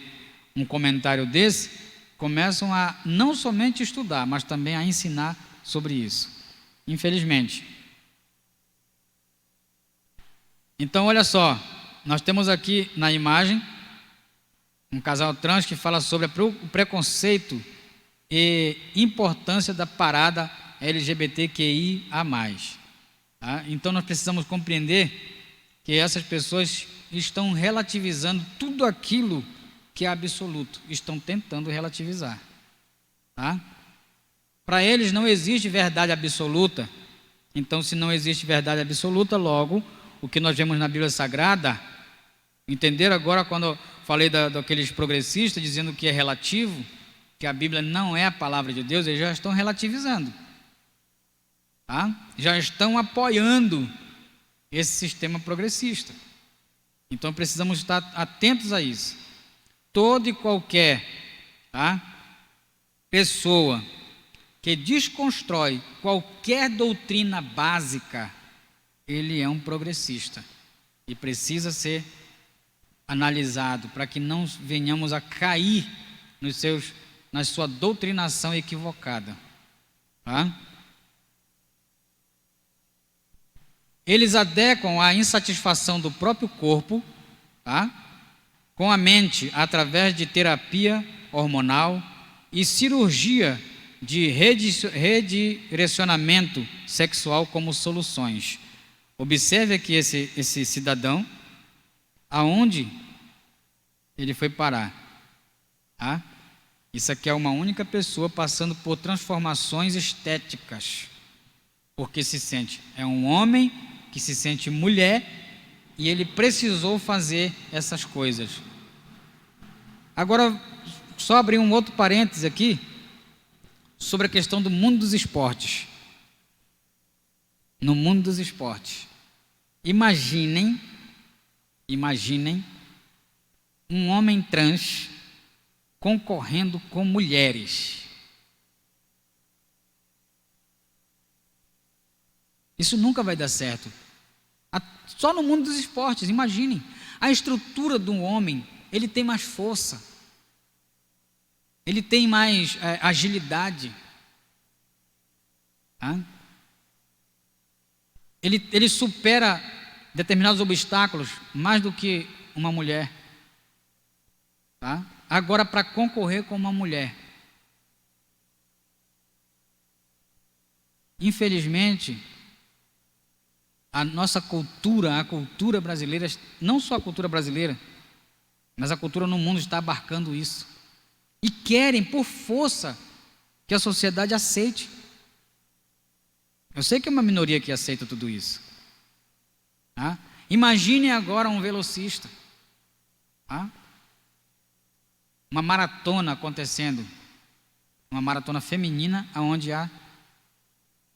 um comentário desse, começam a não somente estudar, mas também a ensinar sobre isso. Infelizmente. Então, olha só, nós temos aqui na imagem um casal trans que fala sobre o preconceito e importância da parada LGBTQIA+. Tá? Então, nós precisamos compreender que essas pessoas estão relativizando tudo aquilo que é absoluto, estão tentando relativizar. Tá? Para eles não existe verdade absoluta, então se não existe verdade absoluta, logo, o que nós vemos na Bíblia Sagrada, entenderam agora quando eu falei daqueles progressistas dizendo que é relativo, que a Bíblia não é a palavra de Deus, eles já estão relativizando. Tá? Já estão apoiando esse sistema progressista. Então precisamos estar atentos a isso. Toda e qualquer, tá, pessoa que desconstrói qualquer doutrina básica, ele é um progressista e precisa ser analisado para que não venhamos a cair na sua doutrinação equivocada. Tá? Eles adequam a insatisfação do próprio corpo, tá, com a mente através de terapia hormonal e cirurgia de redirecionamento sexual como soluções. Observe aqui esse cidadão, aonde ele foi parar. Tá? Isso aqui é uma única pessoa passando por transformações estéticas, porque é um homem que se sente mulher e ele precisou fazer essas coisas. Agora, só abrir um outro parênteses aqui, sobre a questão do mundo dos esportes. No mundo dos esportes. Imaginem um homem trans concorrendo com mulheres. Isso nunca vai dar certo. Só no mundo dos esportes, imaginem. A estrutura do homem, ele tem mais força. Ele tem mais agilidade. Tá? Ele supera determinados obstáculos mais do que uma mulher. Tá? Agora, para concorrer com uma mulher, infelizmente, a nossa cultura, a cultura brasileira, não só a cultura brasileira, mas a cultura no mundo está abarcando isso. E querem, por força, que a sociedade aceite. Eu sei que é uma minoria que aceita tudo isso. Tá? Imagine agora um velocista. Tá? Uma maratona acontecendo. Uma maratona feminina, onde há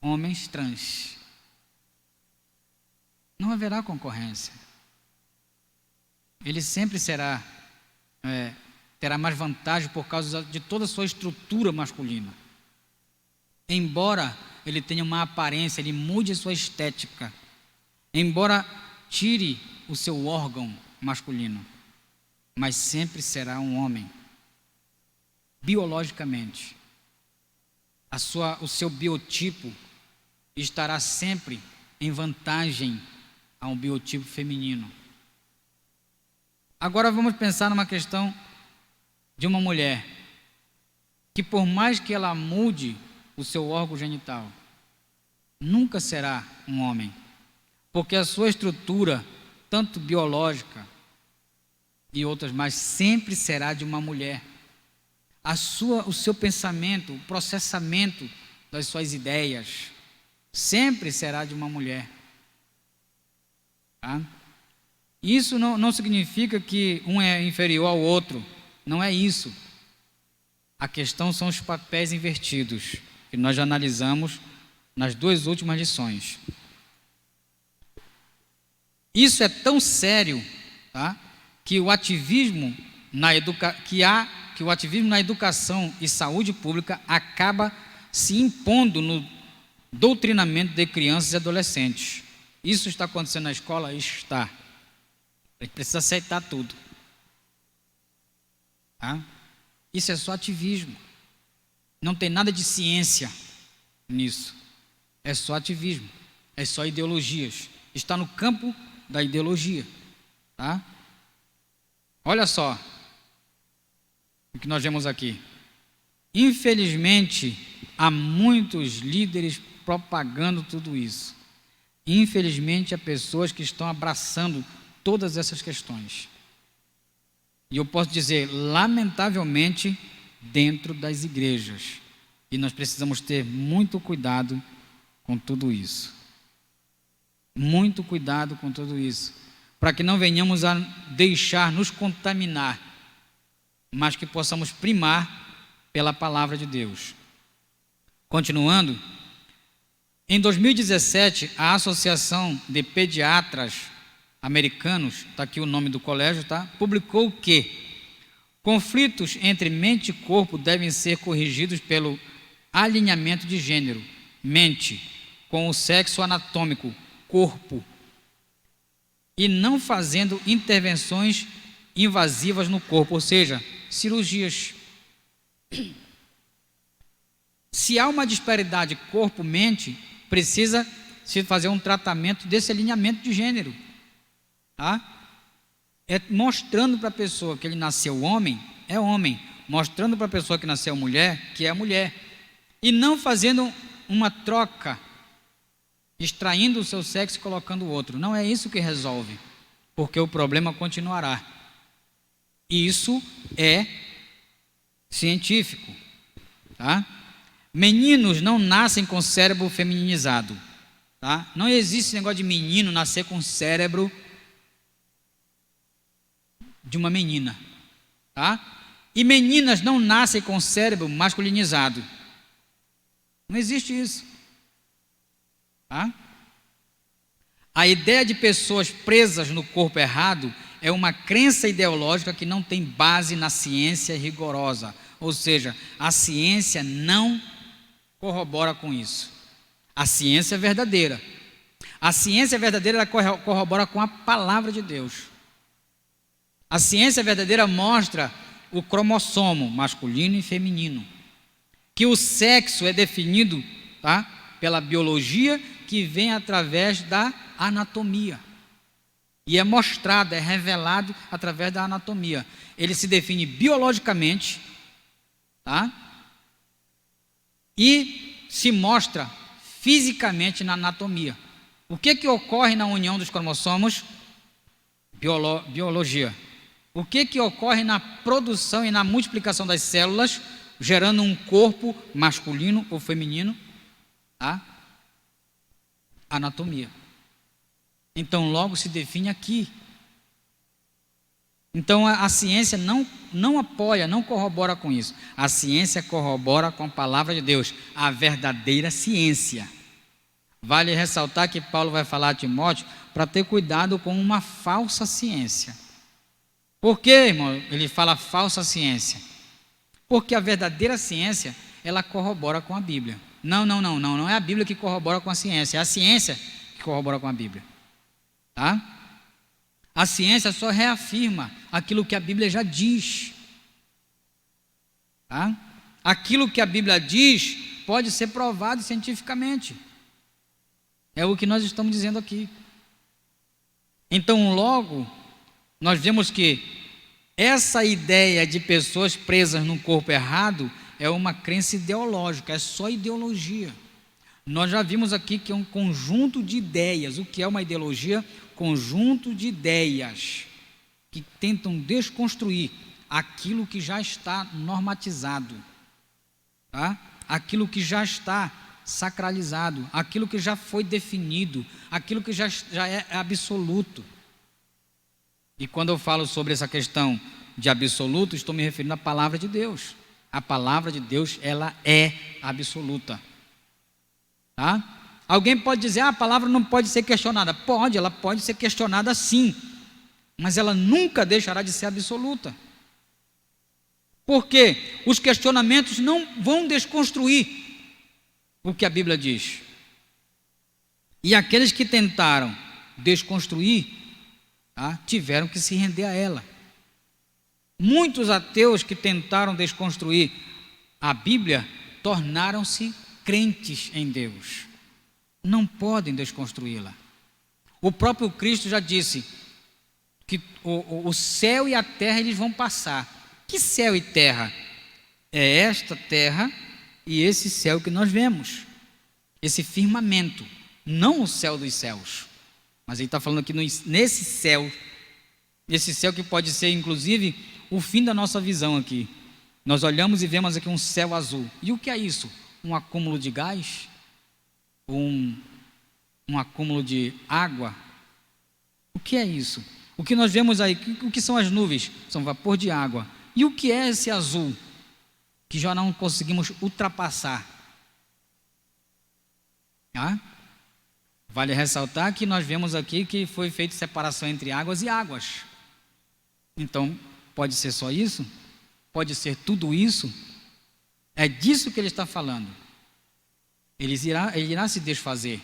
homens trans. Não haverá concorrência. ele sempre terá mais vantagem por causa de toda a sua estrutura masculina. Embora ele tenha uma aparência, ele mude a sua estética, embora tire o seu órgão masculino, mas sempre será um homem, biologicamente. O seu biotipo estará sempre em vantagem a um biotipo feminino. Agora vamos pensar numa questão de uma mulher, que por mais que ela mude o seu órgão genital, nunca será um homem, porque a sua estrutura, tanto biológica e outras mais, sempre será de uma mulher. O seu pensamento, o processamento das suas ideias, sempre será de uma mulher. Tá? Isso não significa que um é inferior ao outro, não é isso. A questão são os papéis invertidos, que nós já analisamos nas 2 últimas lições. Isso é tão sério, tá? Que o ativismo na educação e saúde pública acaba se impondo no doutrinamento de crianças e adolescentes. Isso está acontecendo na escola? Está. A gente precisa aceitar tudo. Tá? Isso é só ativismo. Não tem nada de ciência nisso. É só ativismo. É só ideologias. Está no campo da ideologia. Tá? Olha só o que nós vemos aqui. Infelizmente, há muitos líderes propagando tudo isso. Infelizmente, há pessoas que estão abraçando todas essas questões. E eu posso dizer, lamentavelmente, dentro das igrejas. E nós precisamos ter muito cuidado com tudo isso. Muito cuidado com tudo isso. Para que não venhamos a deixar nos contaminar, mas que possamos primar pela palavra de Deus. Continuando, em 2017, a Associação de Pediatras Americanos, está aqui o nome do colégio, tá? Publicou que conflitos entre mente e corpo devem ser corrigidos pelo alinhamento de gênero, mente, com o sexo anatômico, corpo, e não fazendo intervenções invasivas no corpo, ou seja, cirurgias. Se há uma disparidade corpo-mente, precisa se fazer um tratamento desse alinhamento de gênero. Tá? É mostrando para a pessoa que ele nasceu homem, é homem. Mostrando para a pessoa que nasceu mulher, que é mulher. E não fazendo uma troca, extraindo o seu sexo e colocando o outro. Não é isso que resolve, porque o problema continuará. Isso é científico. Tá? Meninos não nascem com cérebro feminizado. Tá? Não existe negócio de menino nascer com cérebro de uma menina. Tá? E meninas não nascem com cérebro masculinizado. Não existe isso. Tá? A ideia de pessoas presas no corpo errado é uma crença ideológica que não tem base na ciência rigorosa. Ou seja, a ciência não corrobora com isso. A ciência é verdadeira. A ciência verdadeira ela corrobora com a palavra de Deus. A ciência verdadeira mostra o cromossomo masculino e feminino. Que o sexo é definido, tá, pela biologia que vem através da anatomia. E é mostrado, é revelado através da anatomia. Ele se define biologicamente, tá? E se mostra fisicamente na anatomia. O que ocorre na união dos cromossomos? Biologia. O que ocorre na produção e na multiplicação das células, gerando um corpo masculino ou feminino? Tá? Anatomia. Então, logo se define aqui. Então, a ciência não apoia, não corrobora com isso. A ciência corrobora com a palavra de Deus, a verdadeira ciência. Vale ressaltar que Paulo vai falar a Timóteo para ter cuidado com uma falsa ciência. Por quê, irmão? Ele fala falsa ciência. Porque a verdadeira ciência, ela corrobora com a Bíblia. Não é a Bíblia que corrobora com a ciência, é a ciência que corrobora com a Bíblia. Tá? A ciência só reafirma aquilo que a Bíblia já diz. Tá? Aquilo que a Bíblia diz pode ser provado cientificamente. É o que nós estamos dizendo aqui. Então, logo, nós vemos que essa ideia de pessoas presas num corpo errado é uma crença ideológica, é só ideologia. Nós já vimos aqui que é um conjunto de ideias. O que é uma ideologia? Conjunto de ideias que tentam desconstruir aquilo que já está normatizado, tá? Aquilo que já está sacralizado, aquilo que já foi definido, aquilo que já é absoluto. E quando eu falo sobre essa questão de absoluto, estou me referindo à palavra de Deus. A palavra de Deus, ela é absoluta. Tá? Alguém pode dizer, a palavra não pode ser questionada. Pode, ela pode ser questionada sim, mas ela nunca deixará de ser absoluta. Por quê? Os questionamentos não vão desconstruir o que a Bíblia diz. E aqueles que tentaram desconstruir, tá, tiveram que se render a ela. Muitos ateus que tentaram desconstruir a Bíblia tornaram-se crentes em Deus. Não podem desconstruí-la. O próprio Cristo já disse que o céu e a terra eles vão passar. Que céu e terra? É esta terra e esse céu que nós vemos. Esse firmamento, não o céu dos céus. Mas ele está falando aqui nesse céu. Esse céu que pode ser inclusive o fim da nossa visão aqui. Nós olhamos e vemos aqui um céu azul. E o que é isso? Um acúmulo de gás? Um acúmulo de água? O que é isso? O que nós vemos aí, o que são as nuvens? São vapor de água. E o que é esse azul? Que já não conseguimos ultrapassar. Vale ressaltar que nós vemos aqui que foi feita separação entre águas e águas. Então, pode ser só isso? Pode ser tudo isso? É disso que ele está falando. Ele irá se desfazer.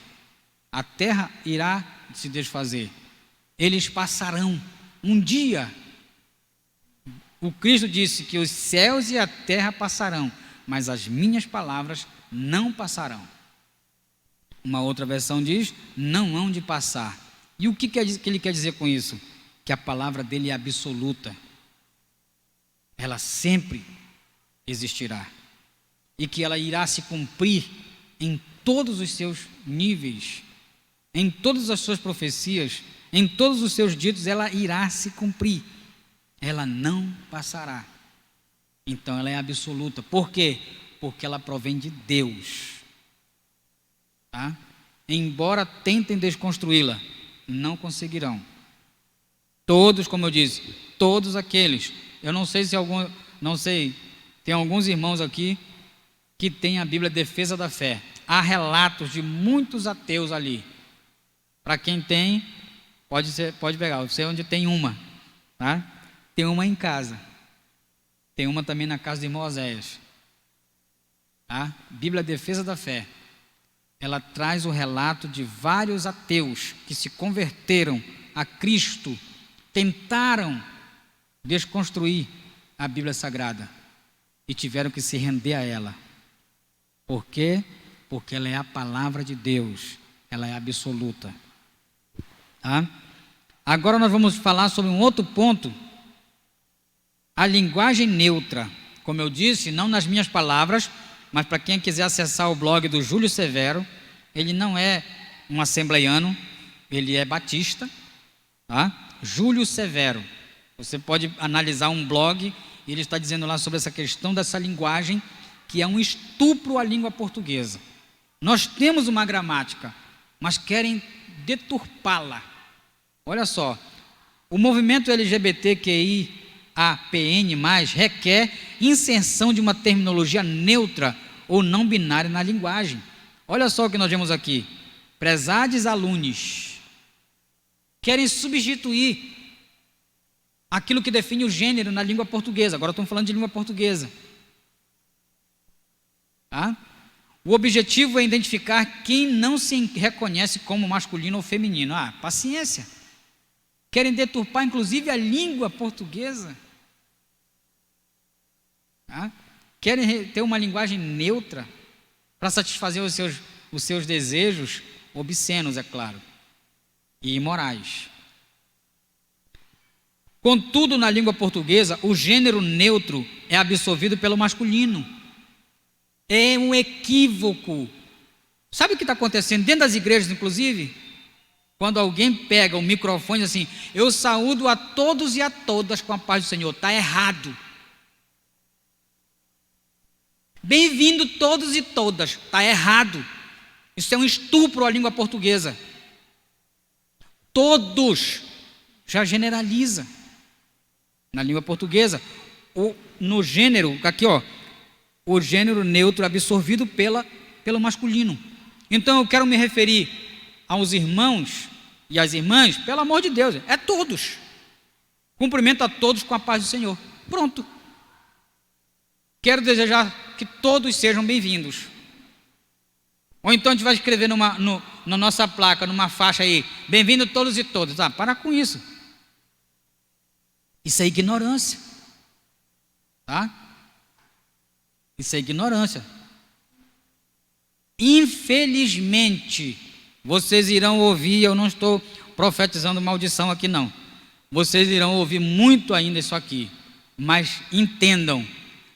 A terra irá se desfazer. Eles passarão. Um dia, o Cristo disse que os céus e a terra passarão, mas as minhas palavras não passarão. Uma outra versão diz, não hão de passar. E o que ele quer dizer com isso? Que a palavra dele é absoluta. Ela sempre existirá. E que ela irá se cumprir em todos os seus níveis, em todas as suas profecias, em todos os seus ditos, ela irá se cumprir. Ela não passará. Então ela é absoluta. Por quê? Porque ela provém de Deus. Tá? Embora tentem desconstruí-la, não conseguirão. Todos, como eu disse, todos aqueles. Eu não sei se tem alguns irmãos aqui que têm a Bíblia Defesa da Fé. Há relatos de muitos ateus ali. Para quem tem, pode pegar. Eu sei onde tem uma, tá? Tem uma em casa. Tem uma também na casa do irmão Oséias. Tá? Bíblia Defesa da Fé. Ela traz o relato de vários ateus que se converteram a Cristo, tentaram desconstruir a Bíblia Sagrada e tiveram que se render a ela. Por quê? Porque ela é a palavra de Deus, ela é absoluta. Tá? Agora nós vamos falar sobre um outro ponto, a linguagem neutra. Como eu disse, não nas minhas palavras, mas para quem quiser acessar o blog do Júlio Severo, ele não é um assembleiano, ele é batista, tá? Júlio Severo. Você pode analisar um blog, e ele está dizendo lá sobre essa questão dessa linguagem, que é um estupro à língua portuguesa. Nós temos uma gramática, mas querem deturpá-la. Olha só, o movimento LGBTQIAPN+, requer inserção de uma terminologia neutra ou não binária na linguagem. Olha só o que nós vemos aqui. Prezades alunos, querem substituir aquilo que define o gênero na língua portuguesa. Agora estamos falando de língua portuguesa. Tá? O objetivo é identificar quem não se reconhece como masculino ou feminino. Paciência. Querem deturpar, inclusive, a língua portuguesa. Tá? Querem ter uma linguagem neutra para satisfazer os seus desejos obscenos, é claro, e imorais. Contudo, na língua portuguesa, o gênero neutro é absorvido pelo masculino. É um equívoco. Sabe o que está acontecendo dentro das igrejas, inclusive? Quando alguém pega o microfone e diz assim: eu saúdo a todos e a todas com a paz do Senhor. Está errado. Bem-vindo todos e todas. Está errado. Isso é um estupro à língua portuguesa. Todos já generaliza na língua portuguesa. No gênero, aqui ó, o gênero neutro absorvido pelo masculino. Então eu quero me referir aos irmãos e às irmãs, pelo amor de Deus, é todos. Cumprimento a todos com a paz do Senhor. Pronto. Quero desejar que todos sejam bem-vindos. Ou então a gente vai escrever na nossa placa, numa faixa aí: bem-vindo todos e todas. Para com isso. Isso é ignorância. Tá? Isso é ignorância. Infelizmente, vocês irão ouvir, eu não estou profetizando maldição aqui não. Vocês irão ouvir muito ainda isso aqui. Mas entendam,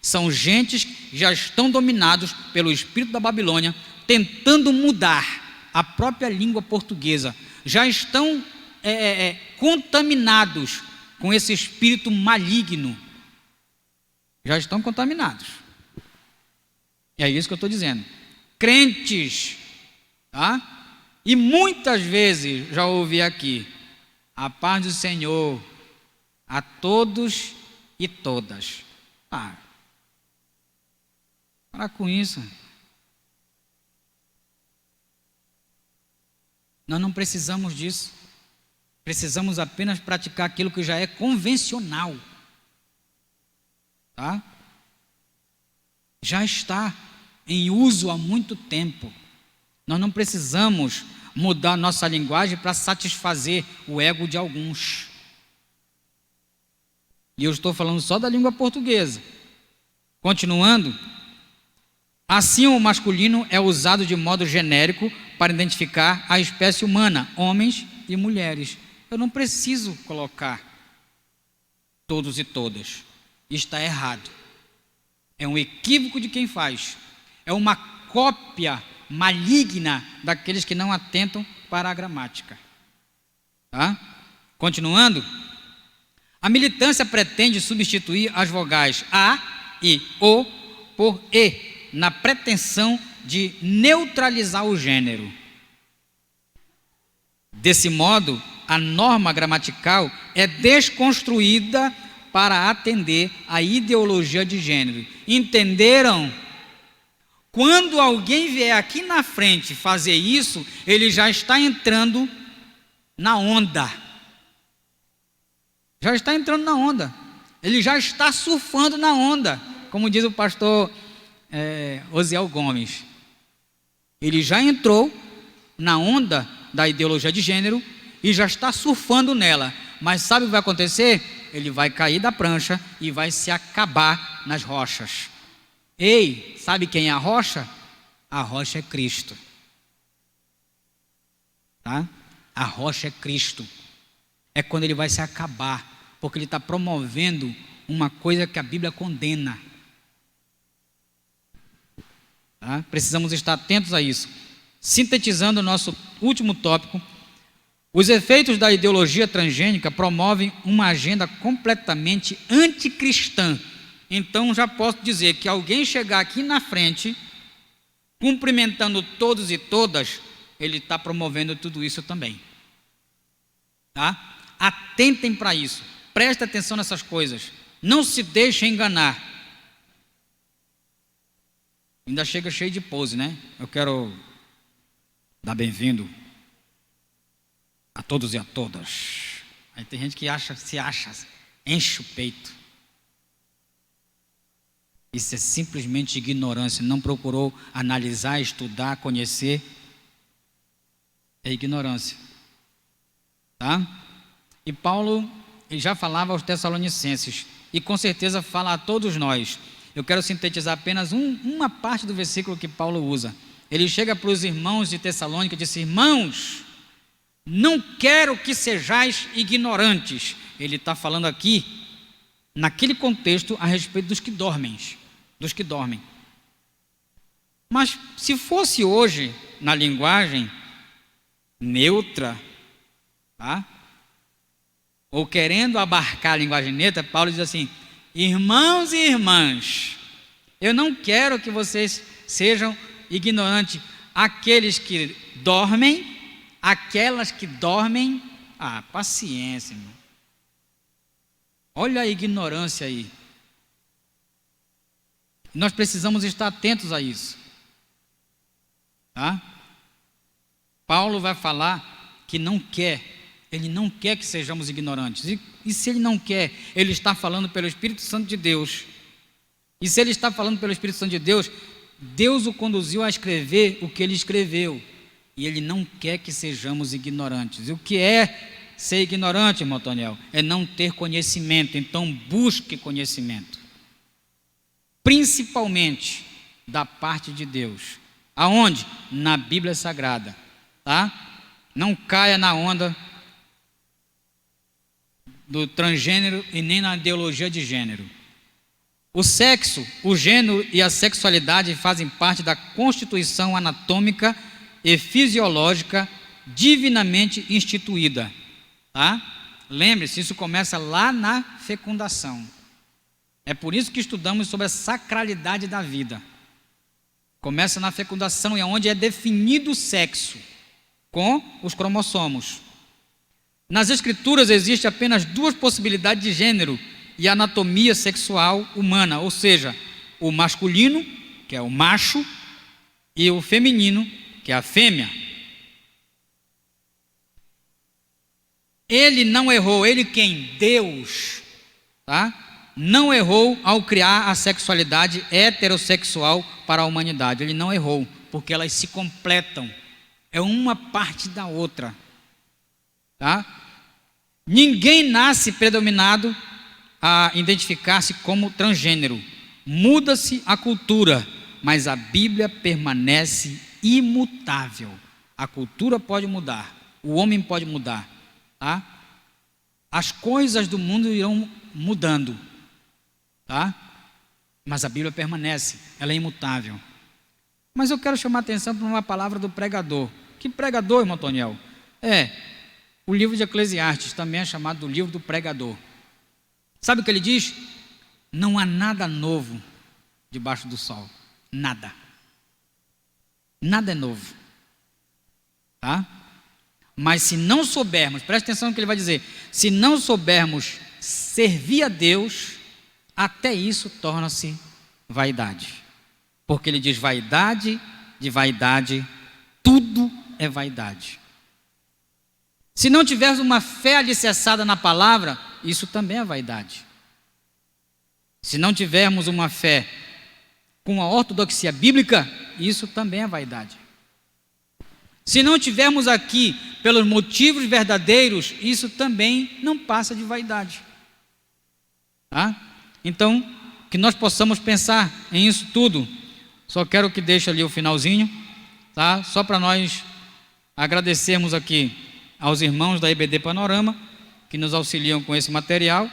são gentes que já estão dominados pelo espírito da Babilônia, tentando mudar a própria língua portuguesa. Já estão contaminados com esse espírito maligno. Já estão contaminados. É isso que eu estou dizendo. Crentes, tá? E muitas vezes já ouvi aqui: a paz do Senhor a todos e todas. Para com isso. Nós não precisamos disso. Precisamos apenas praticar aquilo que já é convencional. Tá? Já está em uso há muito tempo. Nós não precisamos mudar nossa linguagem para satisfazer o ego de alguns. E eu estou falando só da língua portuguesa. Continuando, assim o masculino é usado de modo genérico para identificar a espécie humana, homens e mulheres. Eu não preciso colocar todos e todas. Está errado. É um equívoco de quem faz. É uma cópia maligna daqueles que não atentam para a gramática. Tá? Continuando, a militância pretende substituir as vogais a e o por e, na pretensão de neutralizar o gênero. Desse modo, a norma gramatical é desconstruída para atender à ideologia de gênero. Entenderam? Quando alguém vier aqui na frente fazer isso, ele já está entrando na onda. Já está entrando na onda. Ele já está surfando na onda, como diz o pastor Osiel Gomes. Ele já entrou na onda da ideologia de gênero e já está surfando nela. Mas sabe o que vai acontecer? Ele vai cair da prancha e vai se acabar nas rochas. Ei, sabe quem é a rocha? A rocha é Cristo. Tá? A rocha é Cristo. É quando ele vai se acabar, porque ele está promovendo uma coisa que a Bíblia condena. Tá? Precisamos estar atentos a isso. Sintetizando o nosso último tópico, os efeitos da ideologia transgênica promovem uma agenda completamente anticristã. Então já posso dizer que alguém chegar aqui na frente, cumprimentando todos e todas, ele está promovendo tudo isso também. Tá? Atentem para isso, prestem atenção nessas coisas, não se deixem enganar. Ainda chega cheio de pose, né? Eu quero dar bem-vindo a todos e a todas. Aí tem gente que se acha enche o peito. Isso é simplesmente ignorância. Não procurou analisar, estudar, conhecer. É ignorância. Tá? E Paulo, ele já falava aos Tessalonicenses, e com certeza fala a todos nós. Eu quero sintetizar apenas uma parte do versículo que Paulo usa. Ele chega para os irmãos de Tessalônica e diz: irmãos, não quero que sejais ignorantes. Ele está falando aqui, naquele contexto, a respeito dos que dormem. Mas se fosse hoje, na linguagem neutra, tá? Ou querendo abarcar a linguagem neutra, Paulo diz assim: irmãos e irmãs, eu não quero que vocês sejam ignorantes. Aqueles que dormem, aquelas que dormem, paciência, irmão. Olha a ignorância aí. Nós precisamos estar atentos a isso. Tá? Paulo vai falar que não quer, ele não quer que sejamos ignorantes. E se ele não quer, ele está falando pelo Espírito Santo de Deus. E se ele está falando pelo Espírito Santo de Deus, Deus o conduziu a escrever o que ele escreveu. E ele não quer que sejamos ignorantes. E o que é ser ignorante, irmão Toniel? É não ter conhecimento. Então busque conhecimento. Principalmente da parte de Deus. Aonde? Na Bíblia Sagrada. Tá? Não caia na onda do transgênero e nem na ideologia de gênero. O sexo, o gênero e a sexualidade fazem parte da constituição anatômica e fisiológica divinamente instituída. Tá? Lembre-se, isso começa lá na fecundação. É por isso que estudamos sobre a sacralidade da vida. Começa na fecundação e é onde é definido o sexo, com os cromossomos. Nas Escrituras existem apenas duas possibilidades de gênero e anatomia sexual humana, ou seja, o masculino, que é o macho, e o feminino, que é a fêmea. Ele não errou, ele quem? Deus, tá? Não errou ao criar a sexualidade heterossexual para a humanidade. Ele não errou, porque elas se completam. É uma parte da outra. Tá? Ninguém nasce predominado a identificar-se como transgênero. Muda-se a cultura, mas a Bíblia permanece imutável. A cultura pode mudar, o homem pode mudar. Tá? As coisas do mundo irão mudando. Tá? Mas a Bíblia permanece, ela é imutável. Mas eu quero chamar a atenção para uma palavra do pregador. Que pregador, irmão Toniel? O livro de Eclesiastes também é chamado do livro do pregador. Sabe o que ele diz? Não há nada novo debaixo do sol. Nada. Nada é novo. Tá? Mas se não soubermos, preste atenção no que ele vai dizer, se não soubermos servir a Deus, até isso torna-se vaidade. Porque ele diz vaidade de vaidade, tudo é vaidade. Se não tivermos uma fé alicerçada na palavra, isso também é vaidade. Se não tivermos uma fé com a ortodoxia bíblica, isso também é vaidade. Se não tivermos aqui pelos motivos verdadeiros, isso também não passa de vaidade. Tá? Então, que nós possamos pensar em isso tudo. Só quero que deixe ali o finalzinho, tá? Só para nós agradecermos aqui aos irmãos da IBD Panorama, que nos auxiliam com esse material,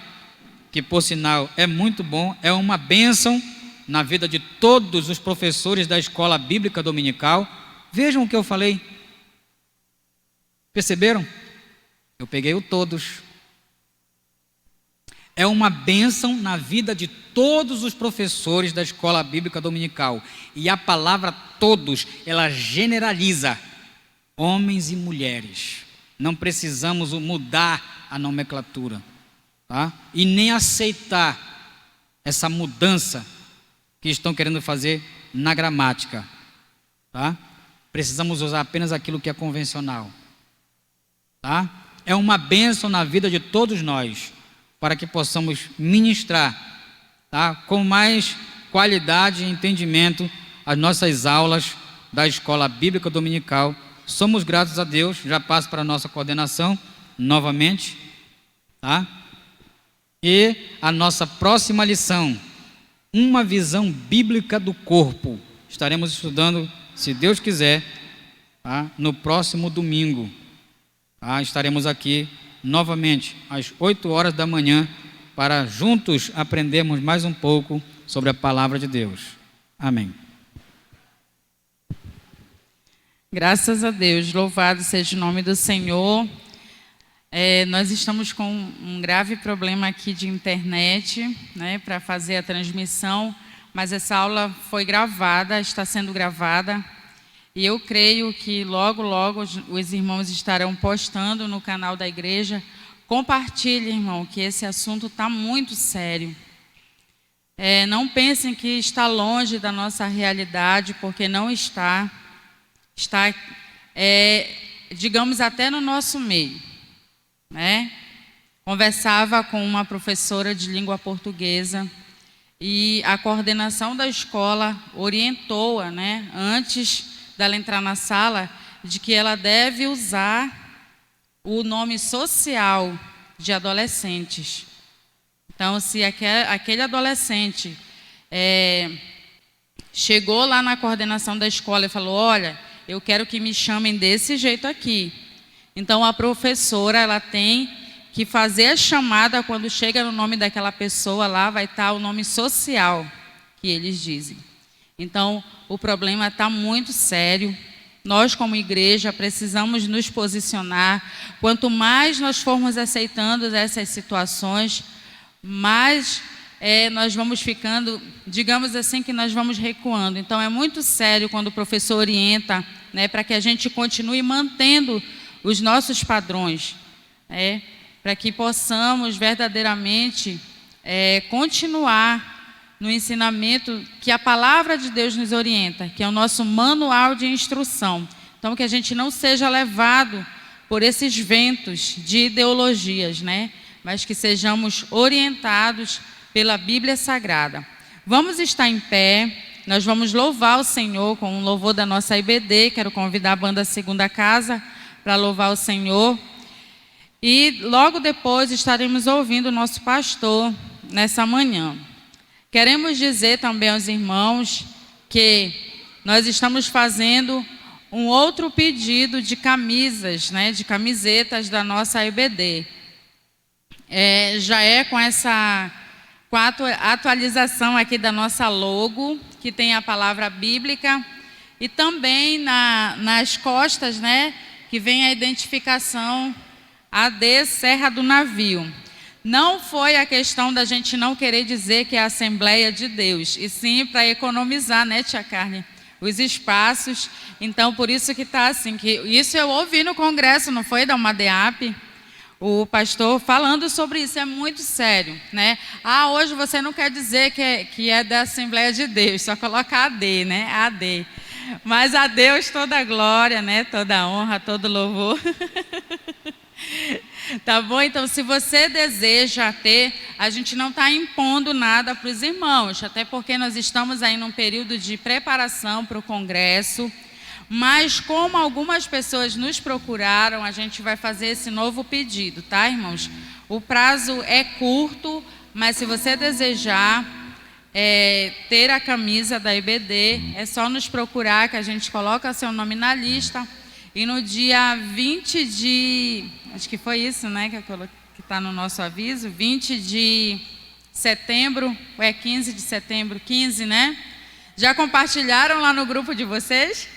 que por sinal é muito bom, é uma bênção na vida de todos os professores da Escola Bíblica Dominical. Vejam o que eu falei. Perceberam? Eu peguei o todos. É uma bênção na vida de todos os professores da Escola Bíblica Dominical. E a palavra todos, ela generaliza homens e mulheres. Não precisamos mudar a nomenclatura, tá? E nem aceitar essa mudança que estão querendo fazer na gramática, tá? Precisamos usar apenas aquilo que é convencional, tá? É uma bênção na vida de todos nós, para que possamos ministrar, tá, com mais qualidade e entendimento as nossas aulas da Escola Bíblica Dominical. Somos gratos a Deus. Já passo para a nossa coordenação novamente, tá? E a nossa próxima lição, uma visão bíblica do corpo, estaremos estudando, se Deus quiser, tá, no próximo domingo, tá? Estaremos aqui novamente às 8 horas da manhã para juntos aprendermos mais um pouco sobre a palavra de Deus. Amém. Graças a Deus, louvado seja o nome do Senhor. Nós estamos com um grave problema aqui de internet, né, para fazer a transmissão, mas essa aula foi gravada, está sendo gravada, e eu creio que logo, logo os irmãos estarão postando no canal da igreja. Compartilhe, irmão, que esse assunto está muito sério. Não pensem que está longe da nossa realidade, porque não está. Está, digamos, até no nosso meio, né? Conversava com uma professora de língua portuguesa e a coordenação da escola orientou-a, né, antes dela entrar na sala, de que ela deve usar o nome social de adolescentes. Então, se aquele adolescente chegou lá na coordenação da escola e falou: olha, eu quero que me chamem desse jeito aqui. Então, a professora, ela tem que fazer a chamada. Quando chega no nome daquela pessoa, lá vai estar o nome social que eles dizem. Então, o problema está muito sério. Nós, como igreja, precisamos nos posicionar. Quanto mais nós formos aceitando essas situações, mais nós vamos ficando, digamos assim, que nós vamos recuando. Então, é muito sério quando o professor orienta, né, para que a gente continue mantendo os nossos padrões, para que possamos verdadeiramente continuar no ensinamento que a palavra de Deus nos orienta, que é o nosso manual de instrução. Então, que a gente não seja levado por esses ventos de ideologias, né, mas que sejamos orientados pela Bíblia Sagrada. Vamos estar em pé, nós vamos louvar o Senhor com um louvor da nossa IBD. Quero convidar a banda Segunda Casa para louvar o Senhor. E logo depois estaremos ouvindo o nosso pastor nessa manhã. Queremos dizer também aos irmãos que nós estamos fazendo um outro pedido de camisas, né, de camisetas da nossa IBD. Já com essa atualização aqui da nossa logo, que tem a palavra bíblica, e também nas costas, né, que vem a identificação AD Serra do Navio. Não foi a questão da gente não querer dizer que é a Assembleia de Deus, e sim para economizar, né, tia Carne, os espaços. Então, por isso que está assim, que isso eu ouvi no congresso, não foi, da UMADEAP? O pastor falando sobre isso, é muito sério, né? Hoje você não quer dizer que é da Assembleia de Deus, só coloca AD, né? AD. Mas a Deus toda a glória, né? Toda a honra, todo louvor. Tá bom? Então, se você deseja ter, a gente não está impondo nada para os irmãos, até porque nós estamos aí num período de preparação para o congresso. Mas como algumas pessoas nos procuraram, a gente vai fazer esse novo pedido, tá, irmãos? O prazo é curto, mas se você desejar ter a camisa da IBD, é só nos procurar que a gente coloca seu nome na lista. E no dia 20 de... acho que foi isso, né, que está no nosso aviso, 20 de setembro, ou é 15 de setembro, 15, né? Já compartilharam lá no grupo de vocês?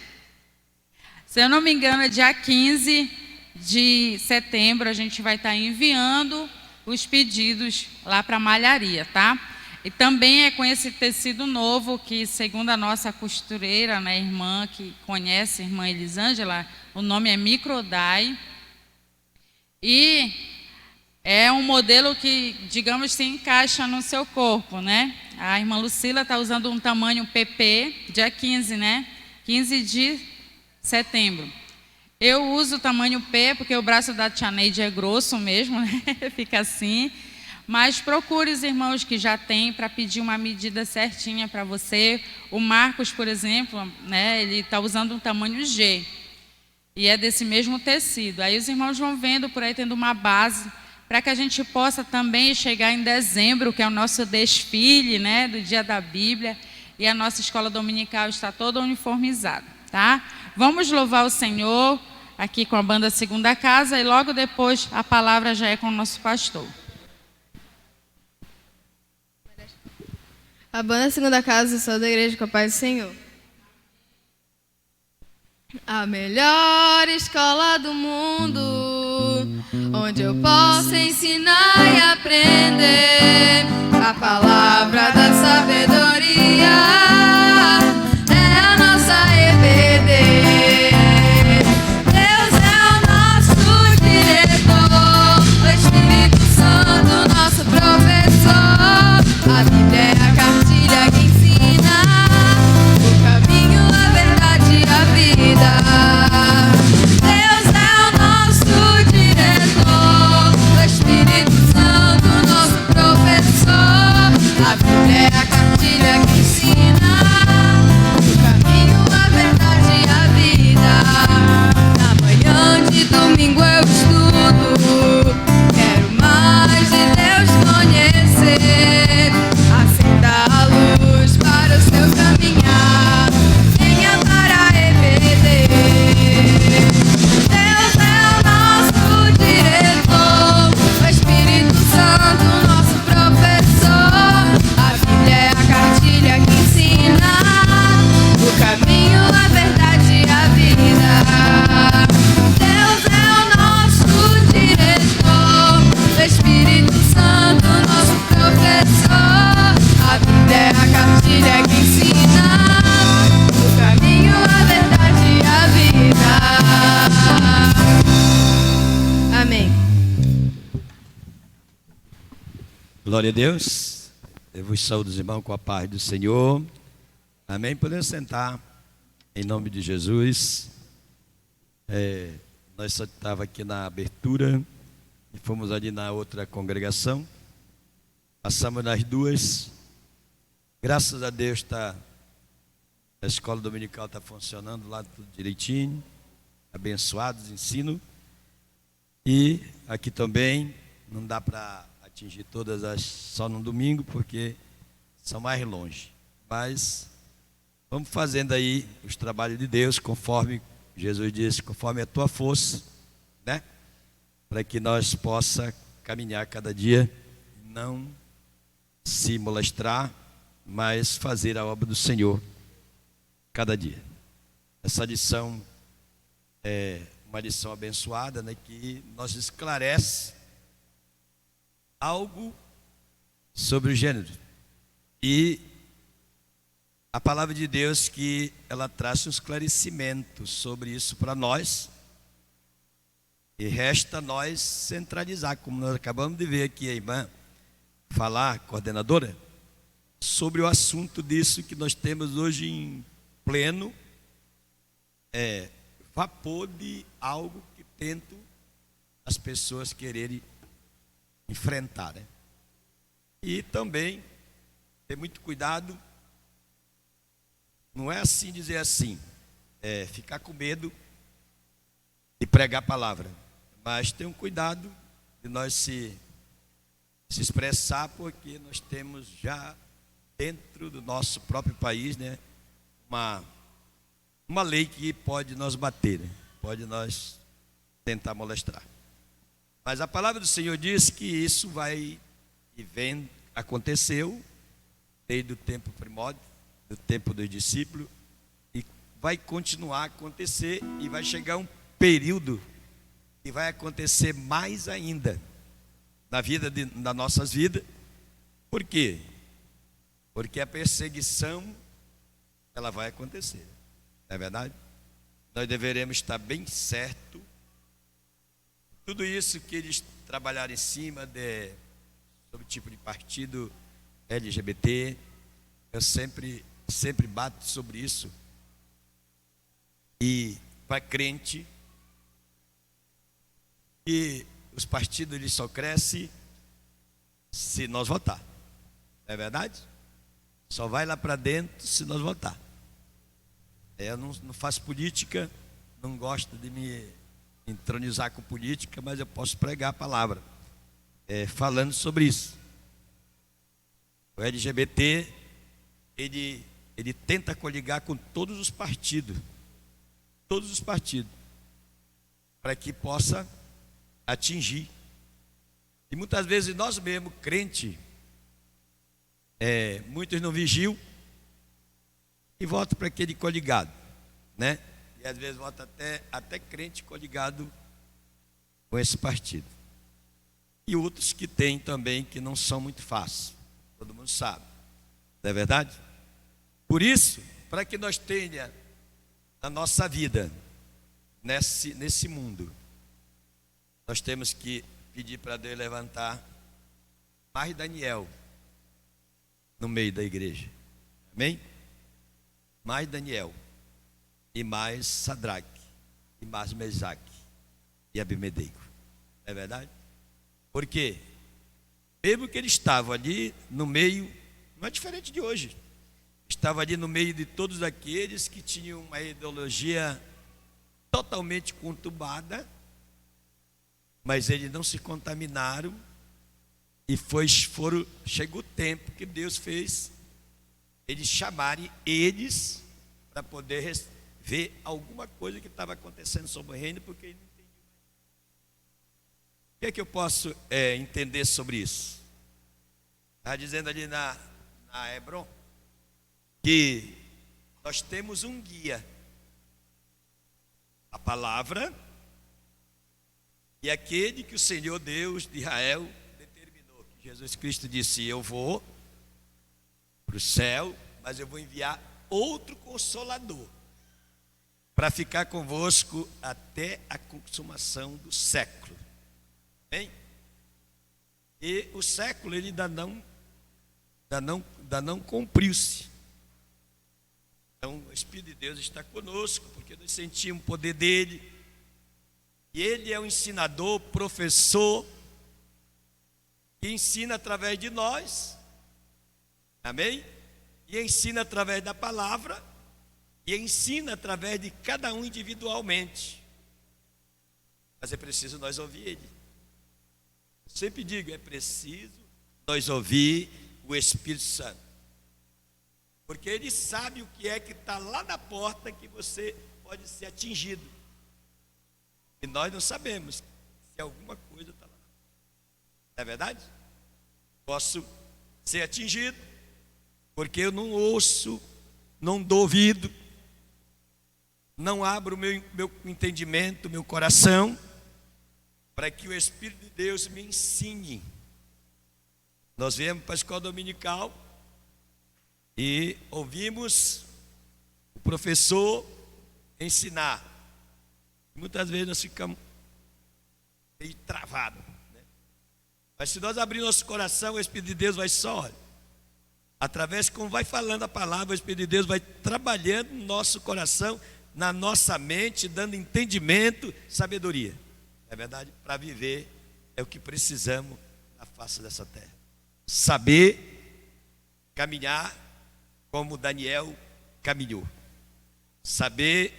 Se eu não me engano, é dia 15 de setembro, a gente vai estar enviando os pedidos lá para a malharia, tá? E também é com esse tecido novo que, segundo a nossa costureira, né, irmã que conhece, irmã Elisângela, o nome é Microdai. E é um modelo que, digamos, se encaixa no seu corpo, né? A irmã Lucila está usando um tamanho PP, dia 15, né? 15 de setembro. Eu uso o tamanho P, porque o braço da Tia Neide é grosso mesmo, né? Fica assim. Mas procure os irmãos que já têm para pedir uma medida certinha para você. O Marcos, por exemplo, né, ele está usando um tamanho G. E é desse mesmo tecido. Aí os irmãos vão vendo por aí, tendo uma base, para que a gente possa também chegar em dezembro, que é o nosso desfile, né, do Dia da Bíblia, e a nossa escola dominical está toda uniformizada, tá? Vamos louvar o Senhor aqui com a banda Segunda Casa, e logo depois a palavra já é com o nosso pastor. A banda Segunda Casa, sou da igreja com a paz do Senhor. A melhor escola do mundo, onde eu posso ensinar e aprender a palavra da sabedoria, é a nossa EBD. Deus é o nosso diretor, o Espírito Santo, nosso professor. A Bíblia é a cartilha que ensina o caminho, a verdade e a vida. Deus é o nosso diretor, o Espírito Santo, nosso professor. A Bíblia é a cartilha que ensina o caminho, a verdade e a vida. Na manhã de domingo eu estudo, quero mais de Deus conhecer. Acenda a luz para o seu caminhar, venha para a EBD. Deus é o nosso diretor, o Espírito Santo, nosso professor. A Bíblia é a cartilha que ensina o caminho, a verdade e a vida. Deus é o nosso diretor, o Espírito Santo, nosso professor. A Bíblia é a cartilha que ensina o caminho, a verdade e a vida. Amém. Glória a Deus. Eu vos saúdo, irmãos, com a paz do Senhor. Amém. Podemos sentar em nome de Jesus. Nós só estávamos aqui na abertura e fomos ali na outra congregação. Passamos nas duas. Graças a Deus a escola dominical está funcionando lá tudo direitinho. Abençoados, ensino. E aqui também não dá para atingir todas as só no domingo, porque são mais longe. Mas vamos fazendo aí os trabalhos de Deus, conforme Jesus disse, conforme a tua força, né? Para que nós possa caminhar cada dia, não se molestar, mas fazer a obra do Senhor cada dia. Essa lição é uma lição abençoada, né, que nos esclarece algo sobre o gênero. E a palavra de Deus, que ela traz um esclarecimento sobre isso para nós. E resta nós centralizar, como nós acabamos de ver aqui a irmã falar, coordenadora, sobre o assunto disso que nós temos hoje em pleno vapor de algo que tentam as pessoas quererem enfrentar, né? E também ter muito cuidado, não é assim dizer assim, ficar com medo de pregar a palavra, mas ter um cuidado de nós se expressar, porque nós temos já dentro do nosso próprio país, né, uma lei que pode nos bater, né? Pode nos tentar molestar. Mas a palavra do Senhor diz que isso vai e vem, aconteceu desde o tempo primórdio, do tempo dos discípulos, e vai continuar a acontecer, e vai chegar um período que vai acontecer mais ainda nas nossas vidas. Por quê? Porque a perseguição, ela vai acontecer, não é verdade? Nós deveremos estar bem certo. Tudo isso que eles trabalharam em cima sobre o tipo de partido LGBT, eu sempre bato sobre isso. E para crente, que os partidos eles só crescem se nós votar. Não é verdade? Só vai lá para dentro se nós votar. Eu não faço política, não gosto de me entronizar com política, mas eu posso pregar a palavra falando sobre isso. O LGBT, ele tenta coligar com todos os partidos, para que possa atingir. E muitas vezes nós mesmos, crente, muitos não vigiam e votam para aquele coligado, né? E às vezes votam até crente coligado com esse partido. E outros que tem também, que não são muito fáceis, todo mundo sabe, não é verdade? Por isso, para que nós tenha a nossa vida nesse mundo, nós temos que pedir para Deus levantar mais Daniel no meio da igreja. Amém? Mais Daniel e mais Sadraque e mais Mesaque e Abimedego. Não é verdade? Porque mesmo que ele estava ali no meio, não é diferente de hoje, estava ali no meio de todos aqueles que tinham uma ideologia totalmente conturbada, mas eles não se contaminaram e chegou o tempo que Deus fez eles chamarem eles para poder ver alguma coisa que estava acontecendo sobre o reino, porque eles não entendiam. O que é que eu posso entender sobre isso? Está dizendo ali na Hebron que nós temos um guia, a palavra, e aquele que o Senhor Deus de Israel determinou, que Jesus Cristo disse: eu vou para o céu, mas eu vou enviar outro Consolador para ficar convosco até a consumação do século. Bem? E o século ele ainda não cumpriu-se. Então o Espírito de Deus está conosco, porque nós sentimos o poder dele. E ele é o ensinador, professor, que ensina através de nós. Amém? E ensina através da palavra. E ensina através de cada um individualmente. Mas é preciso nós ouvir ele. Eu sempre digo, é preciso nós ouvir o Espírito Santo. Porque ele sabe o que é que está lá na porta que você pode ser atingido. E nós não sabemos se alguma coisa está lá. Não é verdade? Posso ser atingido, porque eu não ouço, não dou ouvido, não abro o meu entendimento, meu coração, para que o Espírito de Deus me ensine. Nós viemos para a escola dominical e ouvimos o professor ensinar. Muitas vezes nós ficamos meio travados, né? Mas se nós abrir nosso coração, o Espírito de Deus vai só, olha, através como vai falando a palavra, o Espírito de Deus vai trabalhando no nosso coração, na nossa mente, dando entendimento, sabedoria. É verdade? Para viver é o que precisamos na face dessa terra. Saber caminhar como Daniel caminhou. Saber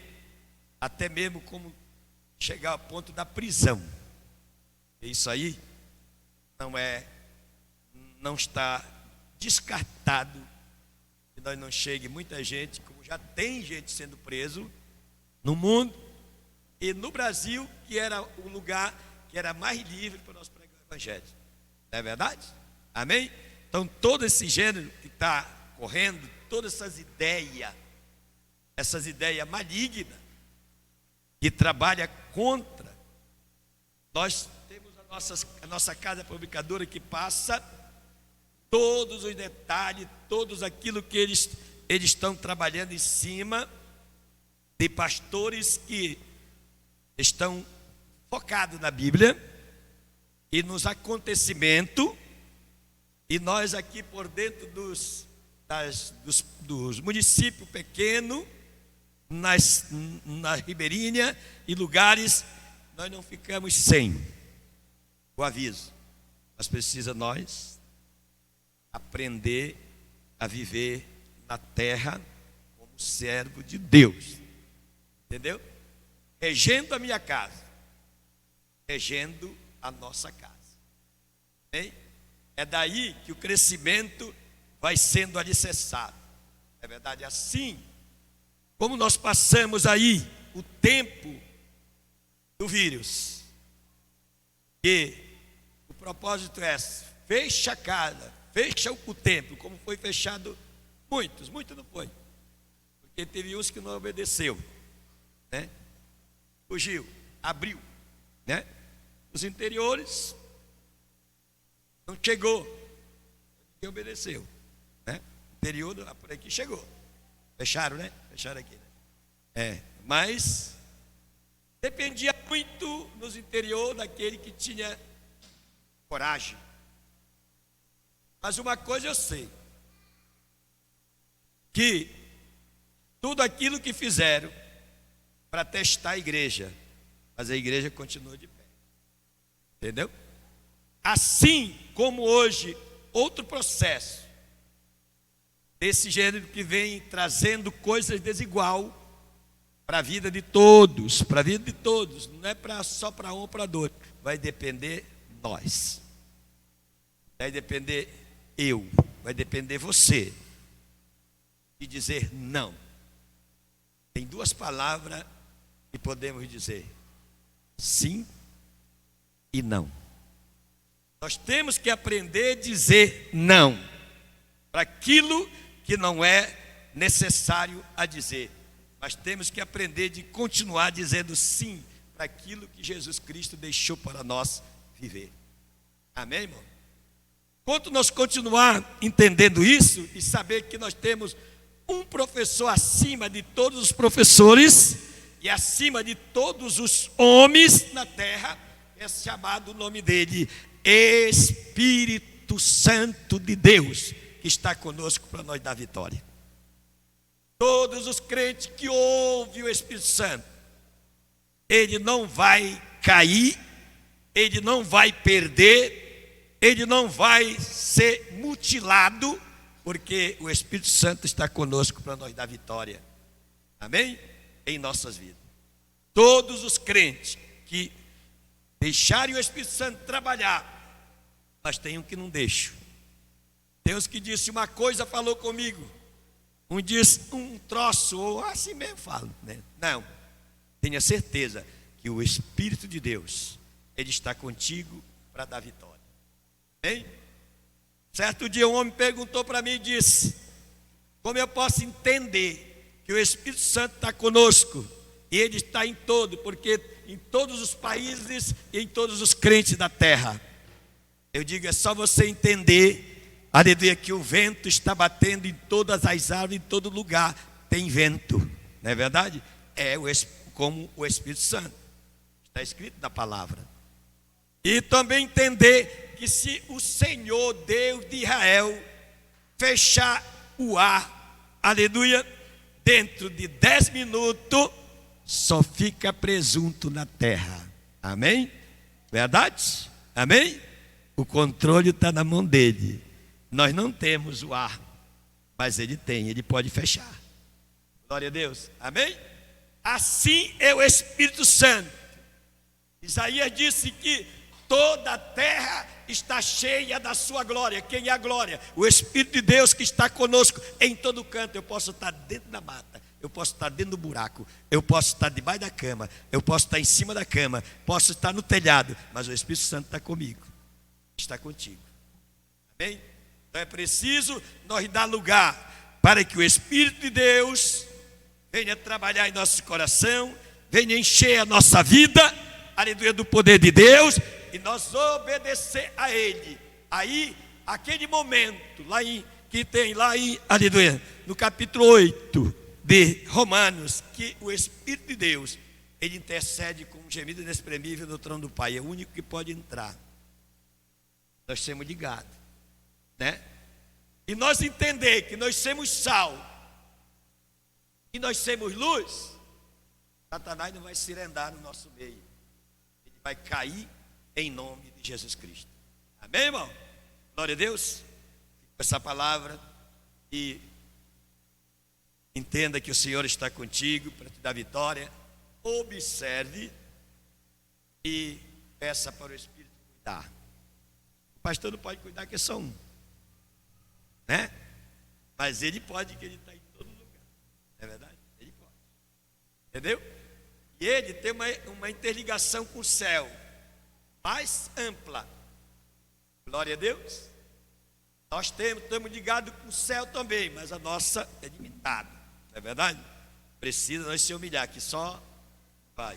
até mesmo como chegar ao ponto da prisão. E isso aí não está descartado que nós não chegue muita gente, como já tem gente sendo preso no mundo e no Brasil, que era o lugar que era mais livre para nós pregar o evangelho. Não é verdade? Amém? Então todo esse gênero que está correndo, todas essas ideias malignas que trabalha contra, nós temos a nossa casa publicadora que passa todos os detalhes, todos aquilo que eles estão trabalhando em cima de pastores que estão focados na Bíblia e nos acontecimentos, e nós aqui por dentro dos municípios pequenos, na ribeirinha e lugares, nós não ficamos sem o aviso. Mas precisa nós aprender a viver na terra como servo de Deus. Entendeu? Regendo a minha casa, regendo a nossa casa. Bem? É daí que o crescimento vai sendo alicerçado. É verdade, assim como nós passamos aí o tempo do vírus, que o propósito é fecha a casa, fecha o templo, como foi fechado muitos não foi, porque teve uns que não obedeceu, né? Fugiu, abriu, né? Os interiores não chegou, ninguém obedeceu, né? Interior por aqui chegou, fecharam, né? Fecharam aqui, né? Mas dependia muito nos interior daquele que tinha coragem. Mas uma coisa eu sei, que tudo aquilo que fizeram para testar a igreja, mas a igreja continua de pé. Entendeu? Assim como hoje, outro processo desse gênero que vem trazendo coisas desigual para a vida de todos, para a vida de todos, não é só para um ou para dois, vai depender nós, vai depender eu, vai depender você, de dizer não. Tem duas palavras que podemos dizer: sim e não. Nós temos que aprender a dizer não para aquilo que não é necessário a dizer, mas temos que aprender de continuar dizendo sim para aquilo que Jesus Cristo deixou para nós viver. Amém, irmão? Quanto nós continuar entendendo isso e saber que nós temos um professor acima de todos os professores e acima de todos os homens na terra, é chamado o nome dele Espírito Santo de Deus, que está conosco para nós dar vitória. Todos os crentes que ouvem o Espírito Santo, ele não vai cair, ele não vai perder, ele não vai ser mutilado, porque o Espírito Santo está conosco para nós dar vitória. Amém? Em nossas vidas. Todos os crentes que deixarem o Espírito Santo trabalhar, mas tem um que não deixa. Deus que disse uma coisa, falou comigo. Um diz um troço, ou assim mesmo falo, né? Não, tenha certeza que o Espírito de Deus, ele está contigo para dar vitória. Amém? Certo dia um homem perguntou para mim e disse: como eu posso entender que o Espírito Santo está conosco e ele está em todo, porque em todos os países e em todos os crentes da terra? Eu digo, é só você entender, aleluia, que o vento está batendo em todas as árvores, em todo lugar tem vento, não é verdade? É como o Espírito Santo, está escrito na palavra. E também entender que se o Senhor Deus de Israel fechar o ar, aleluia, dentro de 10 minutos, só fica presunto na terra. Amém? Verdade? Amém? O controle está na mão dele. Nós não temos o ar, mas ele tem, ele pode fechar. Glória a Deus. Amém? Assim é o Espírito Santo. Isaías disse que toda a terra está cheia da sua glória. Quem é a glória? O Espírito de Deus que está conosco em todo canto. Eu posso estar dentro da mata, eu posso estar dentro do buraco, eu posso estar debaixo da cama, eu posso estar em cima da cama, posso estar no telhado, mas o Espírito Santo está comigo, está contigo. Amém? Então é preciso nós dar lugar para que o Espírito de Deus venha trabalhar em nosso coração, venha encher a nossa vida, aleluia, do poder de Deus, e nós obedecer a Ele. Aí, aquele momento, que tem lá em, aleluia, no capítulo 8 de Romanos, que o Espírito de Deus, ele intercede com um gemido inexprimível no trono do Pai, é o único que pode entrar. Nós somos ligados, né? E nós entender que nós somos sal, e nós somos luz, Satanás não vai se rendar no nosso meio, ele vai cair em nome de Jesus Cristo. Amém, irmão? Glória a Deus. essa palavra e entenda que o Senhor está contigo para te dar vitória. Observe e peça para o Espírito cuidar. O pastor não pode cuidar, que é só um, né? Mas ele pode, que ele está em todo lugar. Não é verdade? Ele pode. Entendeu? E ele tem uma interligação com o céu mais ampla. Glória a Deus. Nós estamos ligados com o céu também, mas a nossa é limitada. Não é verdade? Precisa nós se humilhar, que só vai.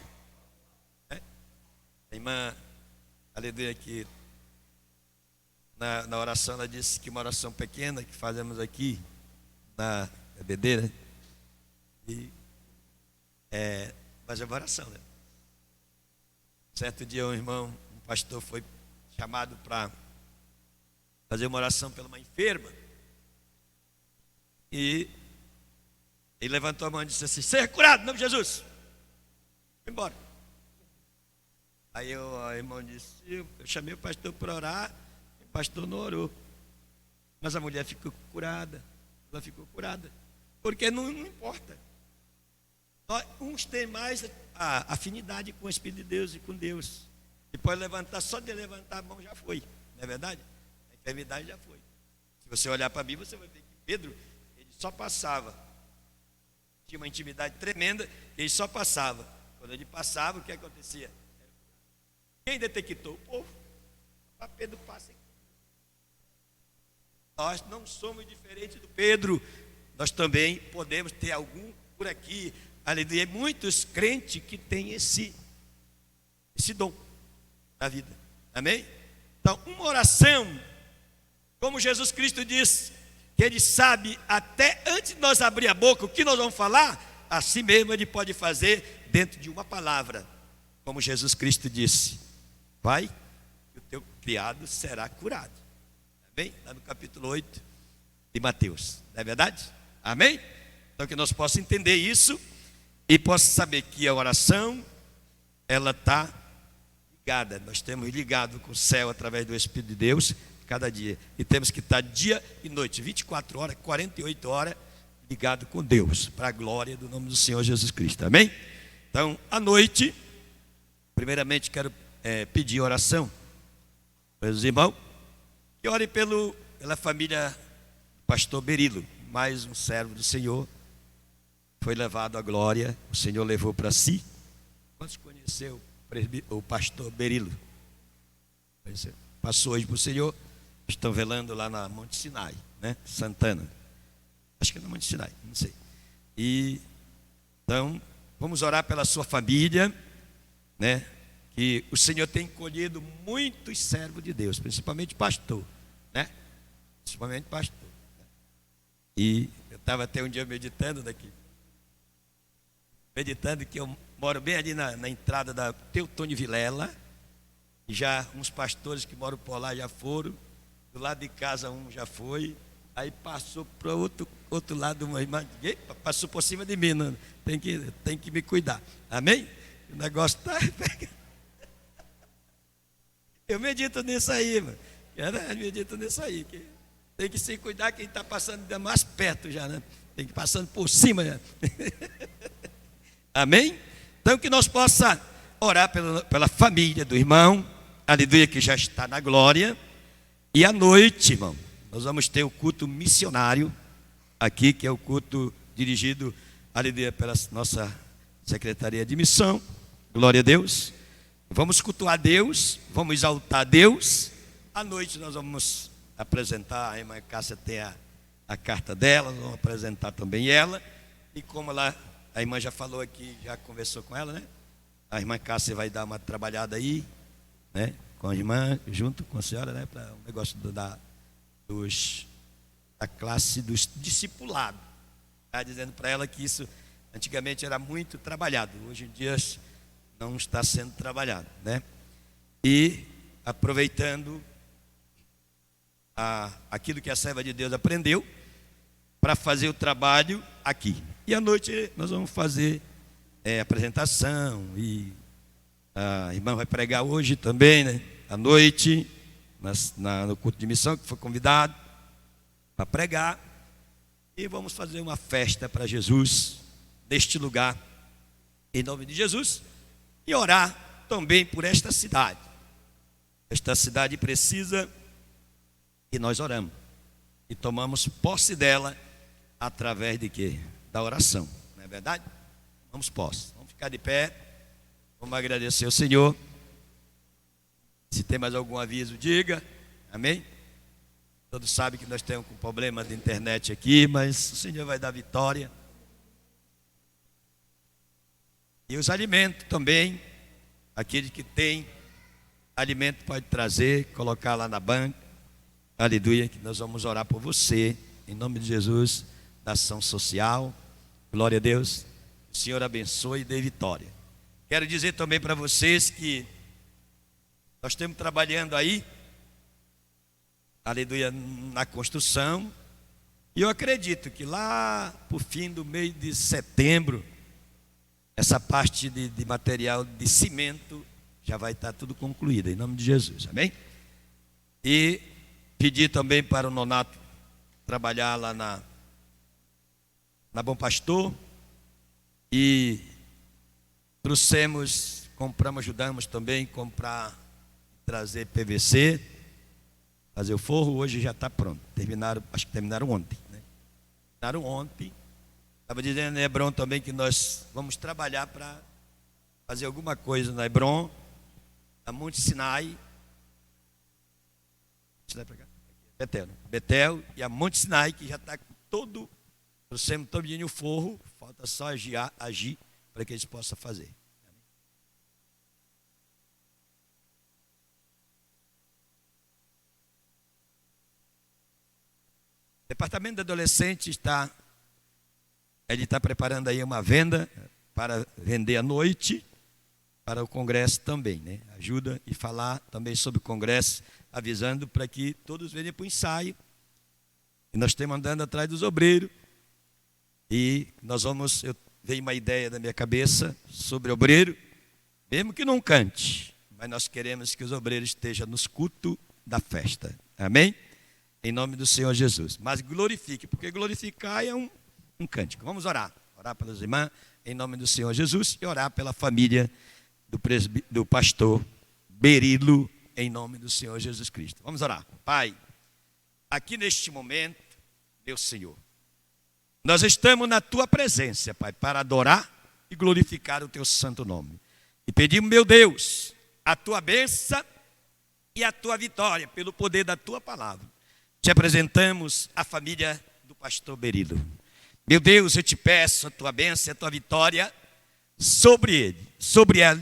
Né? A irmã, aleluia, que na oração ela disse que uma oração pequena que fazemos aqui na bebedeira, mas é uma oração, né? Certo dia um pastor foi chamado para fazer uma oração pela uma enferma, e ele levantou a mão e disse assim: seja curado em nome de Jesus. Foi embora. Aí o irmão disse: eu chamei o pastor para orar, e o pastor não orou, mas a mulher ficou curada. Ela ficou curada, porque não importa. Uns têm mais a afinidade com o Espírito de Deus e com Deus, e pode levantar, só de levantar a mão já foi, não é verdade? A enfermidade já foi. Se você olhar para a Bíblia, você vai ver que Pedro, ele só passava, tinha uma intimidade tremenda, ele só passava. Quando ele passava, o que acontecia? Quem detectou? O povo. Para Pedro passa. Nós não somos diferentes do Pedro. Nós também podemos ter algum por aqui. Aleluia. Muitos crentes que têm esse dom na vida. Amém? Então, uma oração, como Jesus Cristo disse, que Ele sabe até antes de nós abrir a boca o que nós vamos falar, assim mesmo Ele pode fazer dentro de uma palavra. Como Jesus Cristo disse: vai, que o teu criado será curado. Amém? Lá no capítulo 8 de Mateus. Não é verdade? Amém? Então que nós possamos entender isso e possamos saber que a oração, ela está ligada. Nós temos ligado com o céu através do Espírito de Deus cada dia. E temos que estar dia e noite, 24 horas, 48 horas, ligado com Deus, para a glória do nome do Senhor Jesus Cristo. Amém? Então, à noite, primeiramente quero pedir oração para os irmãos, que orem pela família do pastor Berilo, mais um servo do Senhor, foi levado à glória, o Senhor levou para si. Quantos conheceu o pastor Berilo? Conheceu? Passou hoje para o Senhor, estão velando lá na Monte Sinai, né? Santana, acho que é na Monte Sinai, não sei. E então, vamos orar pela sua família, né? Que o Senhor tem colhido muitos servos de Deus, principalmente pastor, né? Principalmente pastor. E eu estava até um dia meditando que eu moro bem ali na entrada da Teutônio Vilela, e já uns pastores que moram por lá já foram, do lado de casa um já foi, aí passou para o outro lado, uma irmã, passou por cima de mim, não, tem que me cuidar, amém? O negócio está... Eu medito nisso aí, mano. Eu medito nisso aí, que tem que se cuidar quem está passando mais perto já, né? Tem que ir passando por cima já. Amém? Então que nós possamos orar pela família do irmão, aleluia, que já está na glória. E à noite, irmão, nós vamos ter o culto missionário aqui, que é o culto dirigido, aleluia, pela nossa Secretaria de Missão. Glória a Deus. Vamos cultuar Deus, vamos exaltar Deus. À noite nós vamos apresentar, a irmã Cássia tem a carta dela, nós vamos apresentar também ela. E como a irmã já falou aqui, já conversou com ela, né? A irmã Cássia vai dar uma trabalhada aí, né? Com a irmã, junto com a senhora, né? Para o negócio da classe dos discipulados. Está dizendo para ela que isso antigamente era muito trabalhado, hoje em dia não está sendo trabalhado, né? E aproveitando aquilo que a serva de Deus aprendeu para fazer o trabalho aqui. E à noite nós vamos fazer apresentação, e a irmã vai pregar hoje também, né? À noite, no culto de missão, que foi convidado. para pregar. E vamos fazer uma festa para Jesus neste lugar, em nome de Jesus, e orar também por esta cidade. Esta cidade precisa, e nós oramos e tomamos posse dela através de quê? Da oração, não é verdade? Vamos posse, vamos ficar de pé, vamos agradecer ao Senhor. Se tem mais algum aviso, diga, amém? Todos sabem que nós temos um problema de internet aqui, mas o Senhor vai dar vitória. E os alimentos também, aquele que tem alimento pode trazer, colocar lá na banca. Aleluia, que nós vamos orar por você, em nome de Jesus, da ação social. Glória a Deus, o Senhor abençoe e dê vitória. Quero dizer também para vocês que nós estamos trabalhando aí, aleluia, na construção. E eu acredito que lá por fim do mês de setembro, essa parte de material de cimento já vai estar tudo concluída, em nome de Jesus, amém? E pedir também para o Nonato trabalhar lá na Bom Pastor. E trouxemos, compramos, ajudamos também a comprar, trazer PVC, fazer o forro. Hoje já está pronto. Acho que terminaram ontem, né? Terminaram ontem. Estava dizendo na Hebron também que nós vamos trabalhar para fazer alguma coisa na Hebron, na Monte Sinai. Betel e a Monte Sinai, que já está todo, trouxemos todinho o forro, falta só agir para que eles possam fazer. O departamento de adolescente está preparando aí uma venda para vender à noite, para o congresso também, né? Ajuda e falar também sobre o congresso, avisando para que todos venham para o ensaio. E nós estamos andando atrás dos obreiros. E veio uma ideia da minha cabeça sobre obreiro, mesmo que não cante, mas nós queremos que os obreiros estejam nos cultos da festa. Amém? Em nome do Senhor Jesus. Mas glorifique, porque glorificar é um cântico. Vamos orar. Orar pelas irmãs, em nome do Senhor Jesus, e orar pela família do pastor Berilo, em nome do Senhor Jesus Cristo. Vamos orar. Pai, aqui neste momento, Deus Senhor, nós estamos na tua presença, Pai, para adorar e glorificar o teu santo nome. E pedimos, meu Deus, a tua bênção e a tua vitória pelo poder da tua palavra. Te apresentamos a família do pastor Berilo. Meu Deus, eu te peço a tua bênção e a tua vitória sobre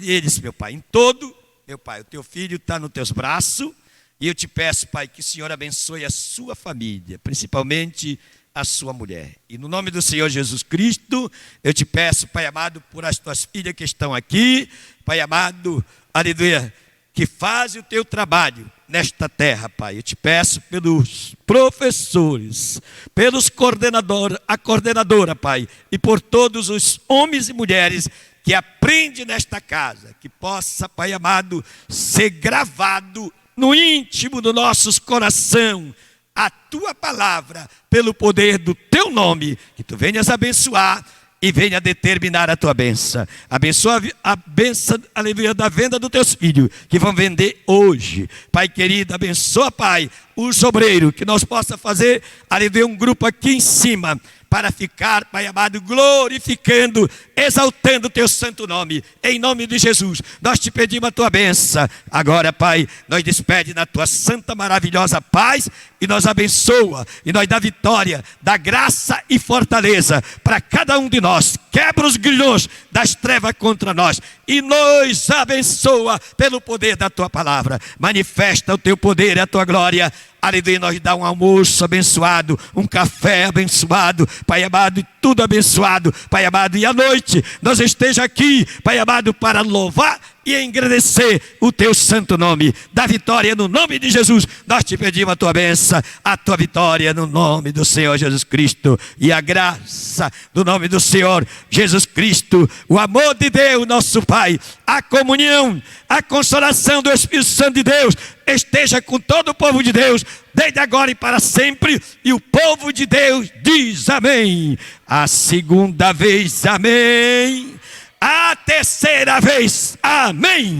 eles, meu Pai. Em todo, meu Pai, o teu filho está nos teus braços. E eu te peço, Pai, que o Senhor abençoe a sua família, principalmente a sua mulher. E no nome do Senhor Jesus Cristo, eu te peço, Pai amado, por as tuas filhas que estão aqui, Pai amado, aleluia, que fazem o teu trabalho nesta terra, Pai. Eu te peço pelos professores, pelos coordenadores, a coordenadora, Pai, e por todos os homens e mulheres que aprendem nesta casa, que possa, Pai amado, ser gravado no íntimo do nossos coração a tua palavra, pelo poder do teu nome, que tu venhas abençoar e venha determinar a tua bênção. Abençoa a bênção, aleluia, da venda dos teus filhos, que vão vender hoje. Pai querido, abençoa, Pai, os obreiros, que nós possa fazer, aleluia, um grupo aqui em cima, para ficar, Pai amado, glorificando, exaltando o teu santo nome, em nome de Jesus. Nós te pedimos a tua bênção. Agora, Pai, nós despede na tua santa, maravilhosa paz, e nós abençoa, e nós dá vitória, dá graça e fortaleza para cada um de nós. Quebra os grilhões das trevas contra nós, e nos abençoa pelo poder da tua palavra. Manifesta o teu poder e a tua glória. Aleluia, nós dá um almoço abençoado, um café abençoado, Pai amado, e tudo abençoado, Pai amado, e à noite nós esteja aqui, Pai amado, para louvar e engrandecer o teu santo nome. Da vitória no nome de Jesus. Nós te pedimos a tua bênção, a tua vitória no nome do Senhor Jesus Cristo, e a graça do nome do Senhor Jesus Cristo, o amor de Deus nosso Pai, a comunhão, a consolação do Espírito Santo de Deus esteja com todo o povo de Deus, desde agora e para sempre. E o povo de Deus diz amém. A segunda vez, amém. A terceira vez, amém.